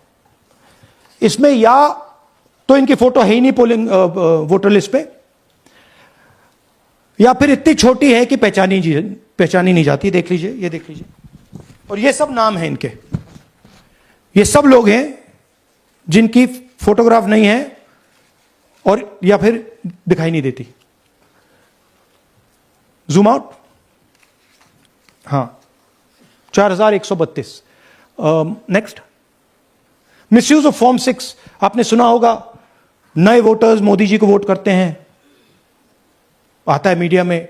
इसमें या तो इनकी फोटो है ही नहीं पोलिंग वोटर लिस्ट पे, या फिर इतनी छोटी है कि पहचानी नहीं जाती। देख लीजिए, ये देख लीजिए। और ये सब नाम है इनके, ये सब लोग हैं जिनकी फोटोग्राफ नहीं है और या फिर दिखाई नहीं देती। जूम आउट, हां 4132। Next, misuse of form 6। आपने सुना होगा नए वोटर्स मोदी जी को वोट करते हैं, आता है मीडिया में।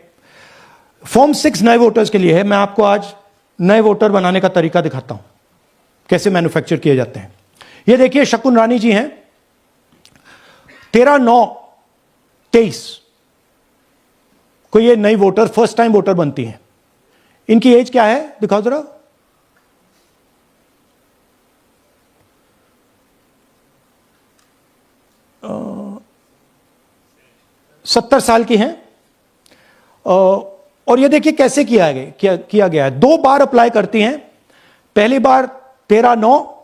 फॉर्म 6 नए वोटर्स के लिए है। मैं आपको आज नए वोटर बनाने का तरीका दिखाता हूं, कैसे मैन्युफैक्चर किए जाते हैं। ये देखिए शकुन रानी जी हैं, 13/9/23 को ये नई वोटर, फर्स्ट टाइम वोटर बनती हैं। इनकी एज क्या है दिखाओ जरा। 70 साल की हैं। और ये देखिए कैसे किया गया है। 2 बार अप्लाई करती हैं। पहली बार 13/9,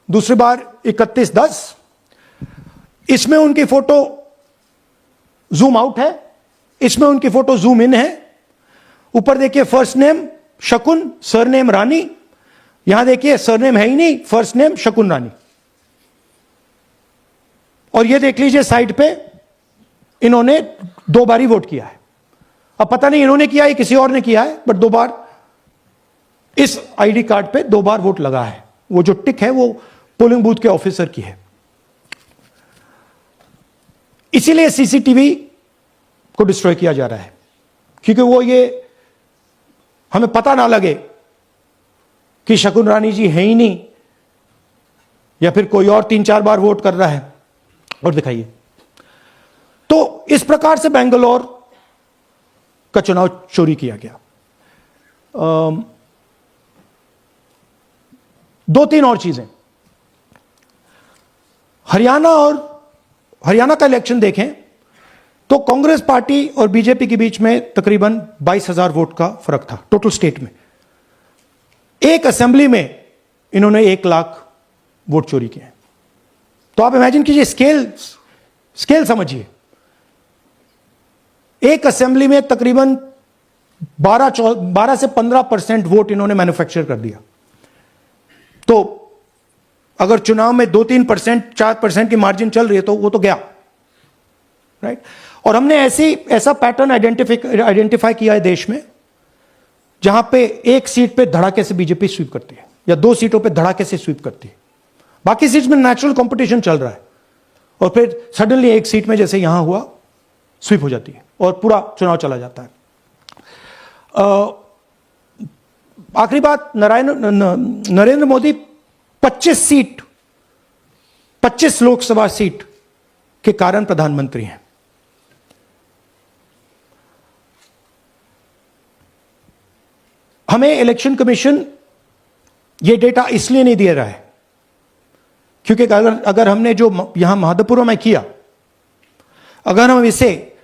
दूसरी बार 31/10। इसमें उनकी फोटो जूम आउट है, इसमें उनकी फोटो जूम इन है। ऊपर देखिए फर्स्ट नेम शकुन, सरनेम रानी। यहां देखिए सरनेम है ही नहीं, फर्स्ट नेम शकुन रानी। और ये देख लीजिए साइड पे इन्होंने 2 बार ही वोट किया है। अब पता नहीं इन्होंने किया है किसी और ने किया है, बट 2 बार इस आईडी कार्ड पे 2 बार वोट लगा है। वो जो टिक है वो पोलिंग बूथ के ऑफिसर की है। इसीलिए सीसीटीवी को डिस्ट्रॉय किया जा रहा है, क्योंकि वो ये हमें पता ना लगे कि शकुन रानी जी है ही नहीं या फिर कोई और 3-4 बार वोट कर रहा है। और दिखाइए, तो इस प्रकार से बेंगलोर का चुनाव चोरी किया गया। 2-3 और चीजें। हरियाणा का इलेक्शन देखें तो कांग्रेस पार्टी और बीजेपी के बीच में तकरीबन 22,000 वोट का फर्क था टोटल स्टेट में। एक असेंबली में इन्होंने 1 लाख वोट चोरी किए। तो आप इमेजिन कीजिए, स्केल समझिए। एक असेंबली में तकरीबन 12 से 15% वोट इन्होंने मैन्युफैक्चर कर दिया। तो अगर चुनाव में 2-3%, 4% की मार्जिन चल रही है तो वो तो गया, राइट। और हमने ऐसा पैटर्न आइडेंटिफाई किया है देश में, जहां पे एक सीट पे धड़ाके से बीजेपी स्वीप करती है या 2 सीटों पे धड़ाके से स्वीप करती है। बाकी सीट में नेचुरल कंपटीशन चल रहा है और फिर सडनली एक सीट में जैसे यहां हुआ स्वीप हो जाती है और पूरा चुनाव चला जाता है। आखिरी बात, नरेंद्र मोदी 25 लोकसभा सीट के कारण प्रधानमंत्री हैं। हमें इलेक्शन कमीशन यह डेटा इसलिए नहीं दे रहा है क्योंकि अगर हमने जो यहां महादपुरम में किया, अगर हम इसे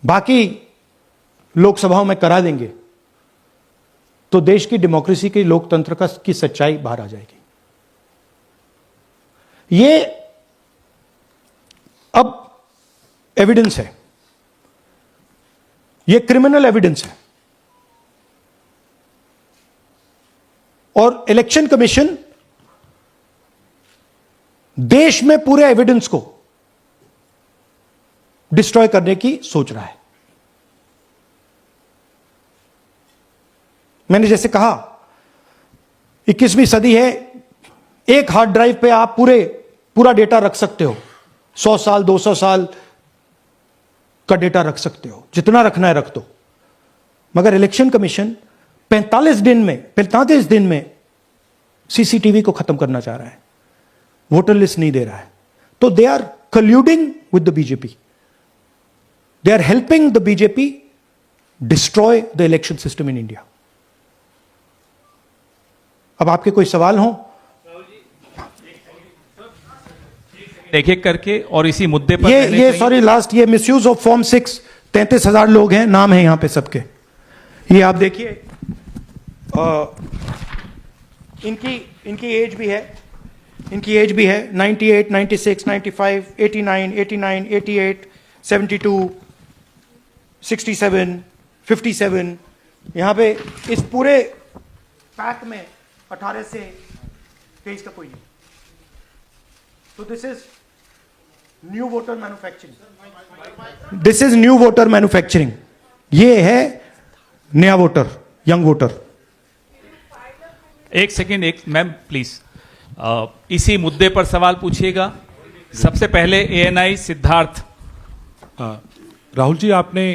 बाकी लोकसभाओं में करा देंगे तो देश की डेमोक्रेसी की, लोकतंत्र की सच्चाई बाहर आ जाएगी। ये अब एविडेंस है, ये क्रिमिनल एविडेंस है। और इलेक्शन कमीशन देश में पूरे एविडेंस को डिस्ट्रॉय करने की सोच रहा है। मैंने जैसे कहा 21वीं सदी है, एक हार्ड ड्राइव पे आप पूरा डेटा रख सकते हो। 100 साल 200 साल का डेटा रख सकते हो, जितना रखना है रख दो। मगर इलेक्शन कमीशन 45 दिन में सीसीटीवी को खत्म करना चाह रहा है, वोटर लिस्ट नहीं दे रहा है। तो they are colluding with the BJP, they are helping the BJP destroy the election system in India. अब आपके कोई सवाल हो? देखिए करके और इसी मुद्दे पर ये सॉरी लास्ट, ये मिसयूज ऑफ फॉर्म 6 33,000 लोग हैं, नाम है यहां पे सबके। ये आप देखिए, इनकी एज भी है, 98, 96, 95, 89, 88, 72, 67, 57। यहां पे इस पूरे पैक में 18 से 23 का कोई नहीं। So this is new voter manufacturing. This is new voter manufacturing. ये है नया वोटर, यंग वोटर. एक सेकेंड, एक मैम प्लीज इसी मुद्दे पर सवाल पूछिएगा. सबसे पहले एएनआई सिद्धार्थ. राहुल जी आपने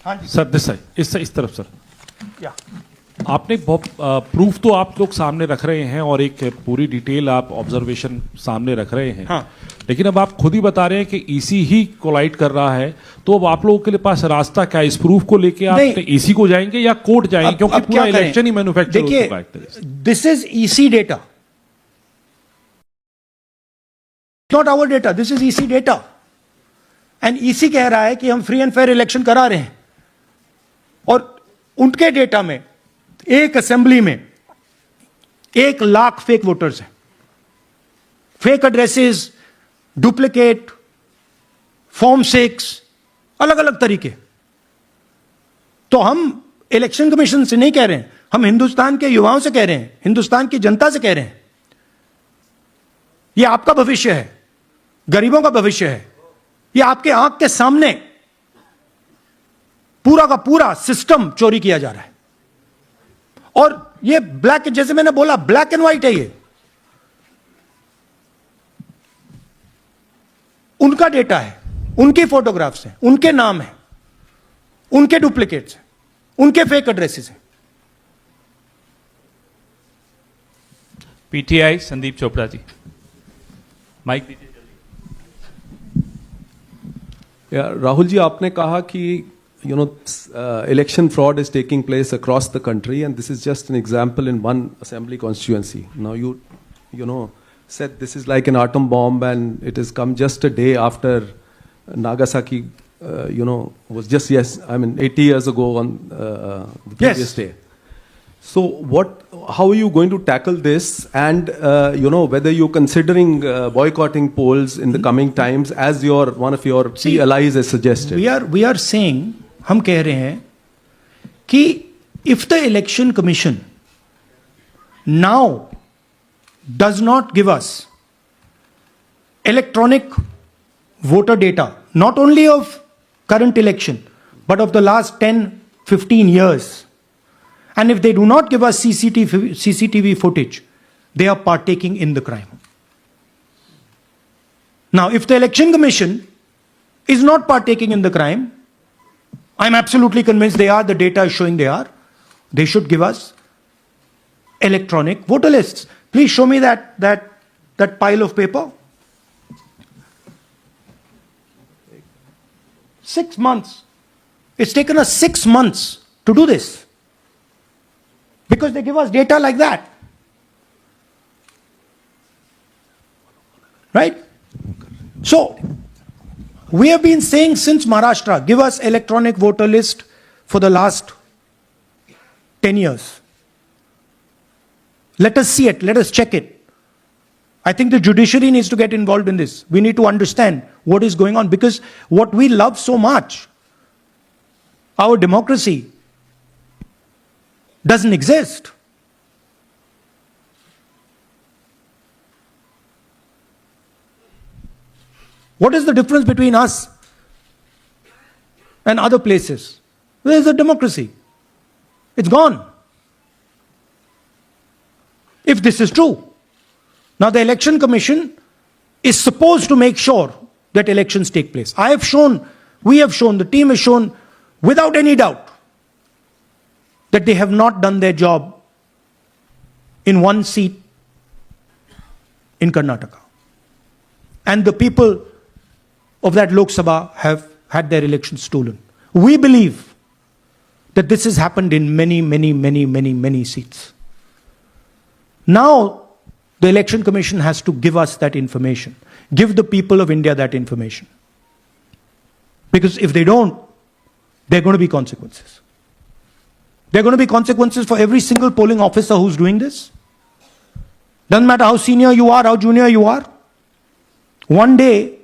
हाँ जी. सर दिस साइड, इस तरफ सर. या. आपने बहुत प्रूफ तो आप लोग सामने रख रहे हैं और एक पूरी डिटेल आप ऑब्जर्वेशन सामने रख रहे हैं. हाँ. लेकिन अब आप खुद ही बता रहे हैं कि ईसी ही कोलाइड कर रहा है, तो अब आप लोगों के लिए पास रास्ता क्या है? इस प्रूफ को लेके आप ईसी को जाएंगे या कोर्ट जाएंगे? क्योंकि पूरा इलेक्शन ही मैन्युफैक्चर हो चुका है. देखिए, this is EC data, not our data. This is EC data. And EC कह रहा है कि हम फ्री एंड फेयर इलेक्शन करा रहे हैं, और उनके डेटा में एक असेंबली में 1 लाख फेक वोटर्स हैं. फेक एड्रेसेस, डुप्लीकेट, फॉर्म 6, अलग अलग तरीके. तो हम इलेक्शन कमीशन से नहीं कह रहे हैं, हम हिंदुस्तान के युवाओं से कह रहे हैं, हिंदुस्तान की जनता से कह रहे हैं. यह आपका भविष्य है, गरीबों का भविष्य है. यह आपके आंख के सामने पूरा का पूरा सिस्टम चोरी किया जा रहा है. और ये ब्लैक, जैसे मैंने बोला, ब्लैक एंड व्हाइट है. ये उनका डेटा है, उनकी फोटोग्राफ्स हैं, उनके नाम हैं, उनके डुप्लीकेट्स हैं, उनके फेक एड्रेसेस हैं. पीटीआई संदीप चोपड़ा जी, माइक दीजिए. राहुल जी, आपने कहा कि election fraud is taking place across the country, and this is just an example in one assembly constituency. Now you said this is like an atom bomb, and it has come just a day after Nagasaki, was just 80 years ago on the previous day. So how are you going to tackle this, and whether you're considering boycotting polls in the coming times, as one of your key allies has suggested? We are saying, हम कह रहे हैं कि if the election commission now does not give us electronic voter data, not only of current election but of the last 10-15 years, and if they do not give us CCTV footage, they are partaking in the crime. Now, if the election commission is not partaking in the crime, I'm absolutely convinced they are. The data is showing they are. They should give us electronic voter lists. Please show me that pile of paper. 6 months. It's taken us 6 months to do this, because they give us data like that. Right? So, we have been saying since Maharashtra, give us electronic voter list for the last 10 years. Let us see it. Let us check it. I think the judiciary needs to get involved in this. We need to understand what is going on, because what we love so much, our democracy, doesn't exist. What is the difference between us and other places? Where is the democracy? It's gone. If this is true. Now the election commission is supposed to make sure that elections take place. We have shown, the team has shown without any doubt that they have not done their job in one seat in Karnataka. And the people of that Lok Sabha have had their elections stolen. We believe that this has happened in many seats. Now, the Election Commission has to give us that information. Give the people of India that information. Because if they don't, there are going to be consequences. There are going to be consequences for every single polling officer who's doing this. Doesn't matter how senior you are, how junior you are. One day,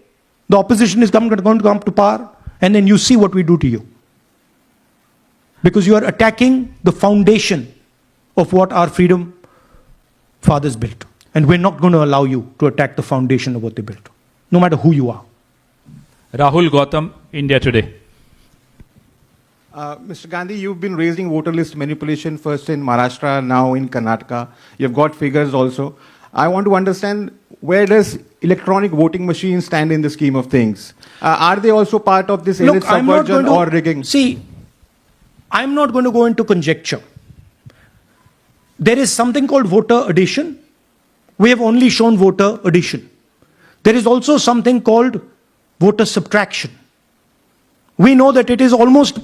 the opposition is going to come to power, and then you see what we do to you. Because you are attacking the foundation of what our freedom fathers built. And we're not going to allow you to attack the foundation of what they built, no matter who you are. Rahul Gautam, India Today. Mr. Gandhi, you've been raising voter list manipulation first in Maharashtra, now in Karnataka. You've got figures also. I want to understand, where does electronic voting machines stand in the scheme of things? Are they also part of this elite subversion or rigging? See, I'm not going to go into conjecture. There is something called voter addition. We have only shown voter addition. There is also something called voter subtraction. We know that it is almost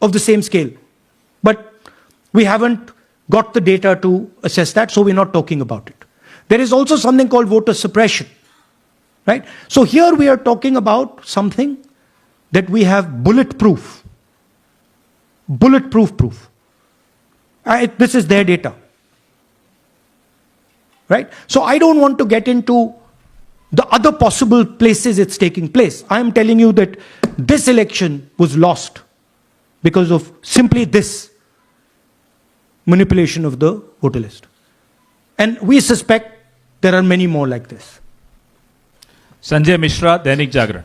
of the same scale, but we haven't got the data to assess that, so we're not talking about it. There is also something called voter suppression, right? So here we are talking about something that we have bulletproof proof. This is their data, right? So I don't want to get into the other possible places it's taking place. I am telling you that this election was lost because of simply this manipulation of the voter list. And we suspect there are many more like this. Sanjay Mishra, Dainik Jagran.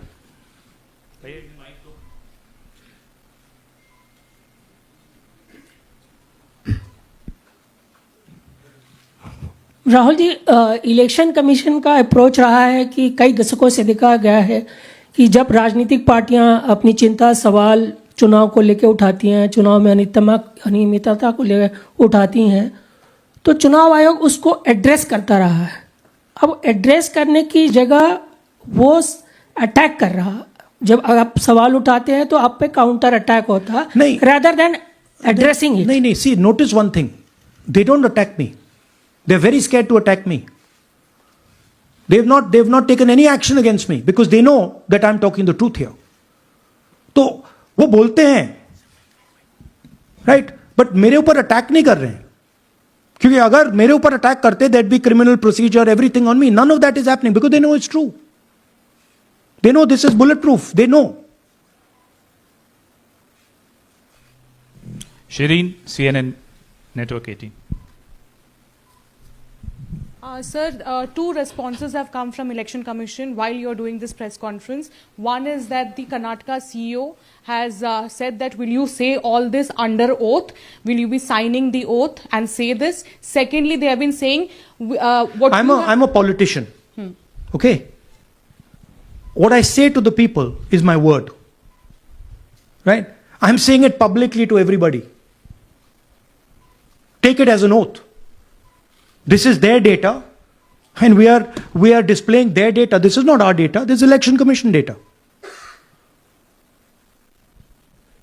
Rahul ji, election commission का approach रहा है कि कई दशकों से देखा गया है कि जब राजनीतिक पार्टियां अपनी चिंता सवाल चुनाव को लेकर उठाती हैं, चुनाव में अनियमितता को लेकर उठाती हैं, तो चुनाव आयोग उसको एड्रेस करता रहा है। अब एड्रेस करने की जगह वो अटैक कर रहा। जब आप सवाल उठाते हैं तो आप पे काउंटर अटैक होता नहीं, rather than addressing it. नहीं, see, notice one thing. They don't attack me. They're very scared to attack me. They've not taken any action against me because they know that I'm talking the truth here. तो वो बोलते हैं, right? But मेरे ऊपर attack नहीं कर रहे हैं, क्योंकि अगर मेरे ऊपर अटैक करते, there'd be criminal procedure, everything on me. None of that is happening because they know it's true. They know this is bulletproof. They know. Shireen, CNN Network 18. Sir, two responses have come from Election Commission while you're doing this press conference. One is that the Karnataka CEO has said that, will you say all this under oath? Will you be signing the oath and say this? Secondly, they have been saying I'm a politician. Okay. What I say to the people is my word. Right? I'm saying it publicly to everybody. Take it as an oath. This is their data, and we are displaying their data. This is not our data. This is Election Commission data.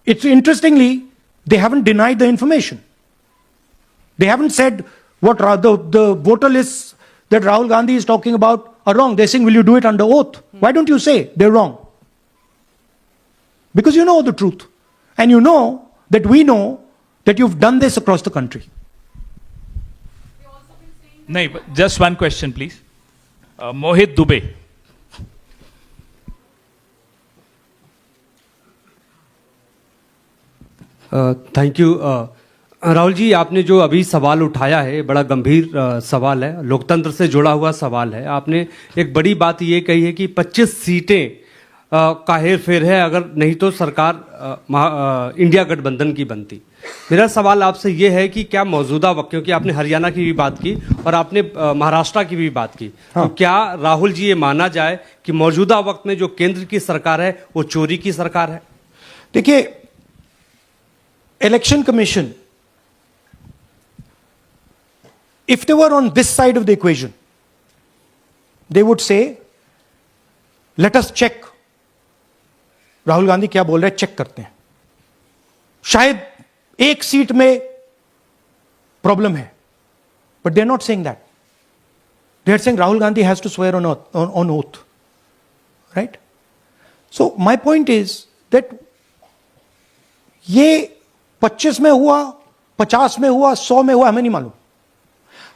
It's interestingly, they haven't denied the information. They haven't said what the voter lists that Rahul Gandhi is talking about are wrong. They're saying, will you do it under oath? Why don't you say they're wrong? Because you know the truth. And you know that we know that you've done this across the country. No, but just one question, please. Mohit Dubey. Thank you. Rahul ji, आपने जो अभी सवाल उठाया है बड़ा गंभीर सवाल है, लोकतंत्र से जुड़ा हुआ सवाल है। आपने एक बड़ी बात ये कही है कि 25 सीटें का हेर फेर है, अगर नहीं तो सरकार इंडिया गठबंधन की बनती। मेरा सवाल आपसे ये है कि क्या मौजूदा वक्त, क्योंकि आपने हरियाणा की भी बात की और आपने महाराष्ट्र की भी बात की, तो क्या राहुल जी ये माना जाए कि मौजूदा वक्त में जो केंद्र की सरकार है वो चोरी की सरकार है? देखिए, election commission, if they were on this side of the equation, they would say, let us check. Rahul Gandhi क्या बोल रहे हैं, चेक करते हैं। शायद एक सीट में प्रॉब्लम है, but they are not saying that. They are saying Rahul Gandhi has to swear on oath, right? So my point is that ये 25 में हुआ, 50 में हुआ, 100 में हुआ, हमें नहीं मालूम।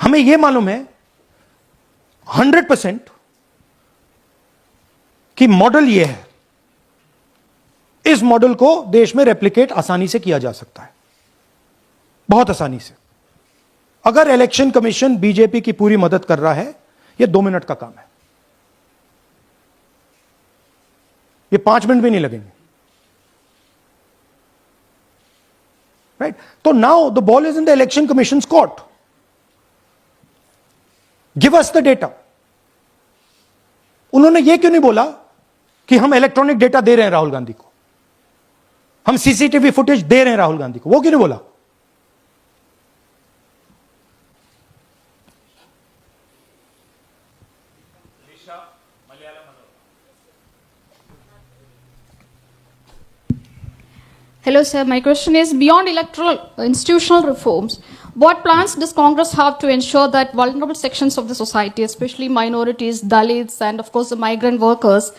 हमें यह मालूम है 100% कि मॉडल यह है। इस मॉडल को देश में रेप्लिकेट आसानी से किया जा सकता है, बहुत आसानी से। अगर इलेक्शन कमीशन बीजेपी की पूरी मदद कर रहा है, यह 2 मिनट का काम है, ये 5 मिनट भी नहीं लगेंगे, राइट? तो now the ball is in the election commission court. Give us the data. उन्होंने यह क्यों नहीं बोला कि हम इलेक्ट्रॉनिक डेटा दे रहे हैं राहुल गांधी को, हम सीसीटीवी फुटेज दे रहे हैं राहुल गांधी को? वो क्यों नहीं बोला? Hello, sir. My question is, beyond electoral institutional reforms, what plans does Congress have to ensure that vulnerable sections of the society, especially minorities, Dalits, and of course the migrant workers,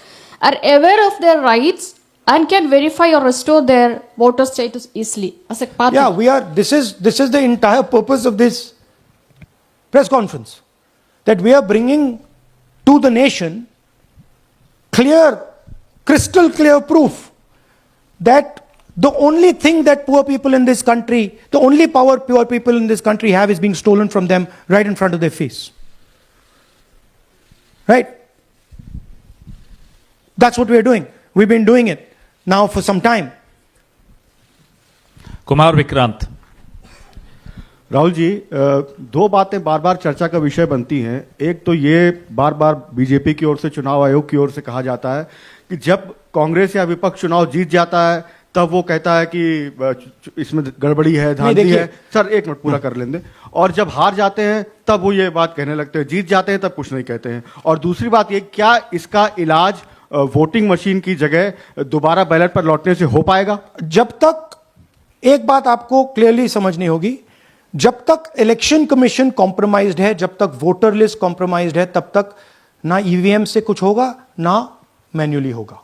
are aware of their rights and can verify or restore their voter status easily as a part Yeah, of we are. This is the entire purpose of this press conference, that we are bringing to the nation clear, crystal clear proof that the only thing that poor people in this country, the only power poor people in this country have, is being stolen from them right in front of their face. Right? That's what we're doing. We've been doing it now for some time. Kumar Vikrant. Rahul ji, दो बातें बार बार चर्चा का विषय बनती हैं. एक तो ये बार बार बीजेपी की ओर से, चुनाव आयोग की ओर से कहा जाता है कि जब कांग्रेस या विपक्ष चुनाव जीत जाता है तब वो कहता है कि इसमें गड़बड़ी है, धांधली है. सर एक मिनट पूरा कर लेंगे. और जब हार जाते हैं तब वो ये बात कहने लगते हैं, जीत जाते हैं तब कुछ नहीं कहते हैं. और दूसरी बात ये, क्या इसका इलाज वोटिंग मशीन की जगह दोबारा बैलेट पर लौटने से हो पाएगा? जब तक, एक बात आपको क्लियरली समझनी होगी, जब तक इलेक्शन कमीशन कॉम्प्रोमाइज्ड है, जब तक वोटर लिस्ट कॉम्प्रोमाइज्ड है, तब तक ना ईवीएम से कुछ होगा ना मैन्युअली होगा.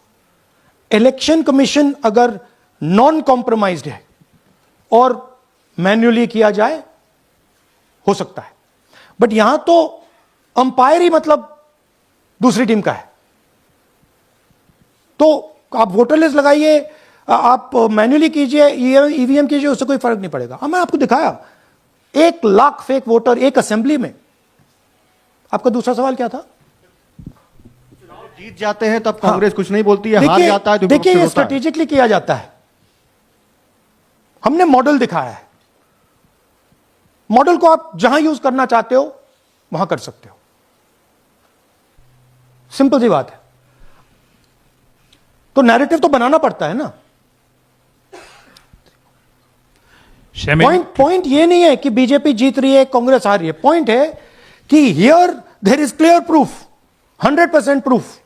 इलेक्शन कमीशन अगर नॉन कॉम्प्रोमाइज्ड है और मैन्युअली किया जाए, हो सकता है. बट यहां तो अंपायर ही मतलब दूसरी टीम का है. तो आप वोटर लिस्ट लगाइए, आप मैन्युअली कीजिए, ईवीएम कीजिए, उससे कोई फर्क नहीं पड़ेगा. मैं आपको दिखाया 1 लाख फेक वोटर एक असेंबली में. आपका दूसरा सवाल क्या था? जीत जाते हैं तब कांग्रेस कुछ नहीं बोलती है, हार जाता है तो देखिए, ये स्ट्रेटेजिकली किया जाता है. हमने मॉडल दिखाया है. मॉडल को आप जहां यूज करना चाहते हो वहां कर सकते हो. सिंपल सी बात है. तो नैरेटिव तो बनाना पड़ता है ना. पॉइंट ये नहीं है कि बीजेपी जीत रही है, कांग्रेस हार रही है. पॉइंट है कि here there is clear proof, 100% proof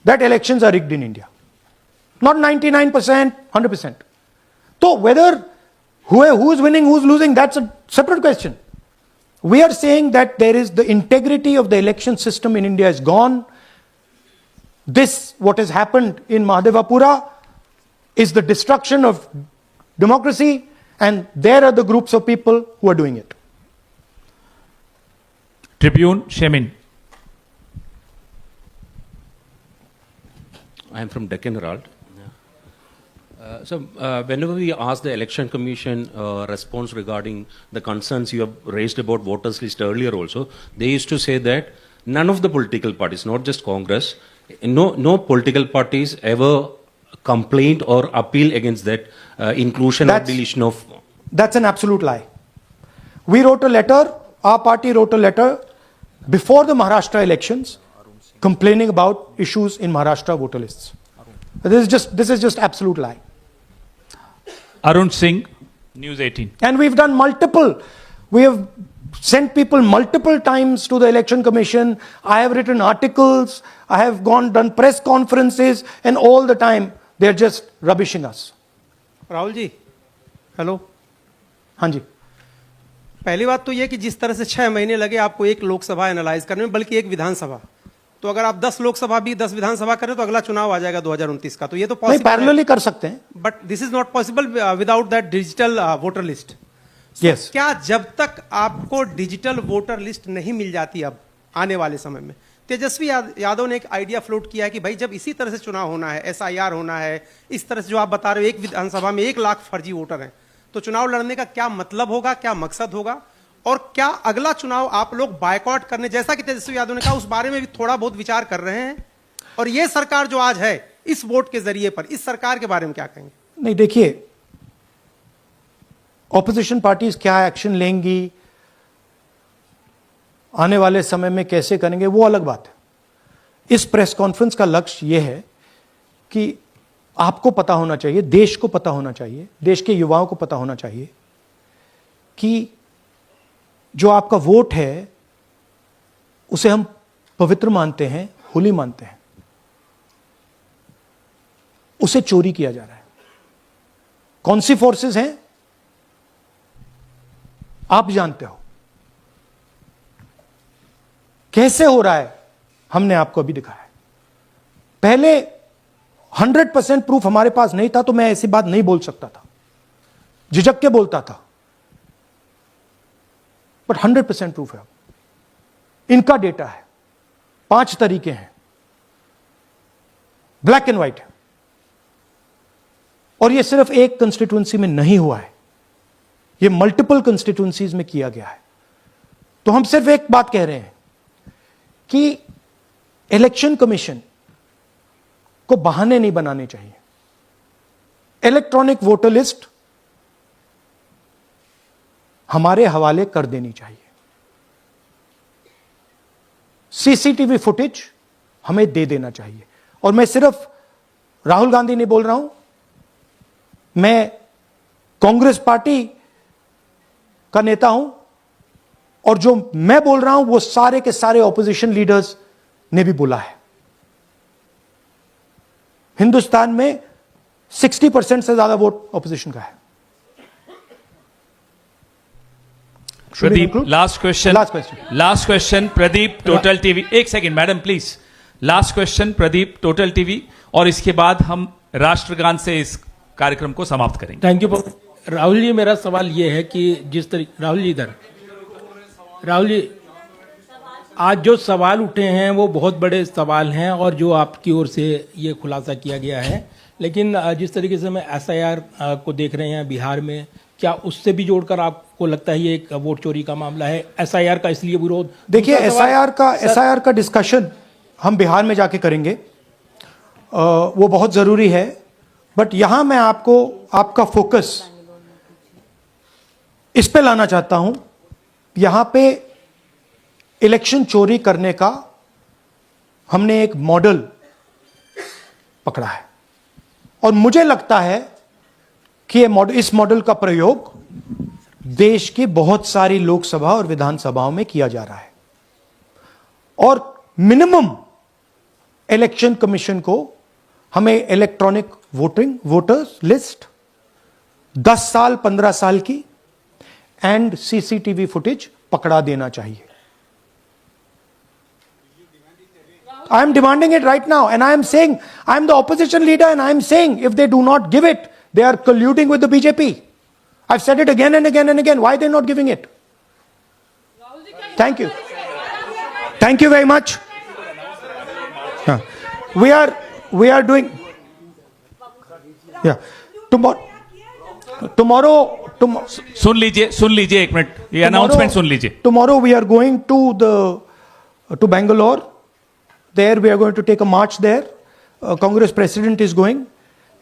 that elections are rigged in India. Not 99%, 100%. So whether who is winning, who is losing, that's a separate question. We are saying that there is the integrity of the election system in India is gone. This, what has happened in Mahadevapura, is the destruction of democracy, and there are the groups of people who are doing it. Tribune, Shemin. I am from Deccan Herald. Whenever we ask the Election Commission response regarding the concerns you have raised about voters list earlier also, they used to say that none of the political parties, not just Congress, no political parties ever complained or appeal against that inclusion or deletion of... That's an absolute lie. We wrote a letter, our party wrote a letter before the Maharashtra elections complaining about issues in Maharashtra voter lists. This is just absolute lie. Arun Singh, News 18. And we've done we have sent people multiple times to the election commission. I have written articles, I have done press conferences, and all the time they're just rubbishing us. Rahul ji, hello. हाँ जी. पहली बात तो ये कि जिस तरह से 6 महीने लगे आपको एक लोकसभा एनालाइज करने में, बल्कि एक विधानसभा, तो अगर आप 10 लोकसभा भी 10 विधानसभा करें तो अगला चुनाव आ जाएगा 2029 का. तो ये तो नहीं, पैरेलली कर सकते हैं. But this is not possible without that digital voter list. Yes. क्या जब तक आपको डिजिटल वोटर लिस्ट नहीं मिल जाती अब आने वाले समय में, तेजस्वी यादव ने एक आइडिया फ्लोट किया है कि भाई जब इसी तरह से चुनाव होना है, SIR होना है, इस तरह से जो आप बता रहे हो, एक विधानसभा में 1 लाख फर्जी वोटर हैं, तो चुनाव लड़ने का क्या मतलब होगा, क्या मकसद होगा? और क्या अगला चुनाव आप लोग बायकॉट करने, जैसा कि तेजस्वी यादव ने कहा, उस बारे में भी थोड़ा बहुत विचार कर रहे हैं? और ये सरकार जो आज है इस वोट के जरिए पर, इस सरकार के बारे में क्या कहेंगे? नहीं, देखिए, ऑपोजिशन पार्टीज क्या एक्शन लेंगी, आने वाले समय में कैसे करेंगे, वो अलग बात है। इस प्रेस कॉन्फ्रेंस का लक्ष्य यह है कि आपको पता होना चाहिए, देश को पता होना चाहिए, देश के युवाओं को पता होना चाहिए कि जो आपका वोट है उसे हम पवित्र मानते हैं, होली मानते हैं, उसे चोरी किया जा रहा है। कौन सी फोर्सेस हैं आप जानते हो, कैसे हो रहा है हमने आपको अभी दिखाया है। पहले 100% प्रूफ हमारे पास नहीं था तो मैं ऐसी बात नहीं बोल सकता था, झिझक के बोलता था, बट 100% प्रूफ है। इनका डेटा है, 5 तरीके हैं, ब्लैक एंड व्हाइट है, और यह सिर्फ एक कंस्टिट्यूएंसी में नहीं हुआ है, यह मल्टीपल कंस्टिट्यूएंसीज में किया गया है। तो हम सिर्फ एक बात कह रहे हैं कि इलेक्शन कमीशन को बहाने नहीं बनाने चाहिए। इलेक्ट्रॉनिक वोटर लिस्ट हमारे हवाले कर देनी चाहिए। सीसीटीवी फुटेज हमें दे देना चाहिए। और मैं सिर्फ राहुल गांधी नहीं बोल रहा हूं, मैं कांग्रेस पार्टी का नेता हूं, और जो मैं बोल रहा हूं वो सारे के सारे ऑपोजिशन लीडर्स ने भी बोला है। हिंदुस्तान में 60% से ज्यादा वोट ऑपोजिशन का है। Pradeep, last question Pradeep, total TV. एक second madam please, last question Pradeep, total TV, और इसके बाद हम राष्ट्रगान से इस कार्यक्रम को समाप्त करेंगे। थैंक यू राहुल जी। मेरा सवाल यह है कि जिस तरीके राहुल जी आज जो सवाल उठे हैं वो बहुत बड़े सवाल हैं, और जो आपकी ओर से ये खुलासा किया गया है, लेकिन जिस तरीके से मैं एसआईआर को देख रहे हैं बिहार में, क्या उससे भी जोड़कर आपको लगता है ये एक वोट चोरी का मामला है? एसआईआर का इसलिए विरोध, देखिए एसआईआर का डिस्कशन हम बिहार में जाके करेंगे, वो बहुत जरूरी है, बट यहां मैं आपको आपका फोकस इस पे लाना चाहता हूं। यहां पे इलेक्शन चोरी करने का हमने एक मॉडल पकड़ा है, और मुझे लगता है कि इस मॉडल का प्रयोग देश की बहुत सारी लोकसभा और विधानसभाओं में किया जा रहा है। और मिनिमम इलेक्शन कमीशन को हमें इलेक्ट्रॉनिक वोटर्स लिस्ट 10 साल 15 साल की एंड सीसीटीवी फुटेज पकड़ा देना चाहिए। I am demanding it right now, and I am saying, I am the opposition leader, and I am saying, if they do not give it, they are colluding with the BJP. I've said it again and again and again. Why are they not giving it? Thank you. Thank you very much. We are doing, yeah. Tomorrow, सुन लीजिए एक minute, ये announcement सुन लीजिए। Tomorrow we are going to Bangalore. There we are going to take a march there. Congress president is going,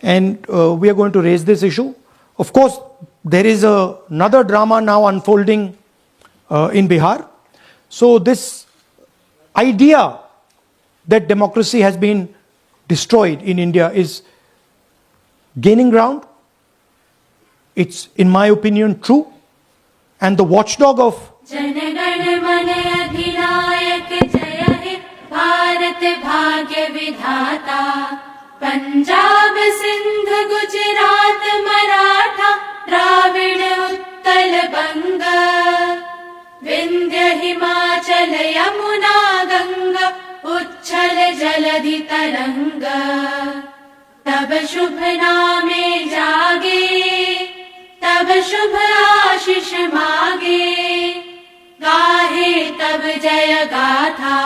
and we are going to raise this issue. Of course, there is another drama now unfolding in Bihar. So this idea that democracy has been destroyed in India is gaining ground. It's, in my opinion, true. And the watchdog of Bharat भाग्य विधाता, पंजाब सिंध गुजरात मराठा द्राविड़ उत्कल बंग, विंध्य हिमाचल यमुना गंगा उच्छल जलधि तरंग, तब शुभ नामे जागे, तब शुभ आशीष मागे, गाहे तब जय गाथा,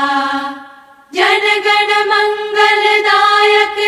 जन गण मंगलदायक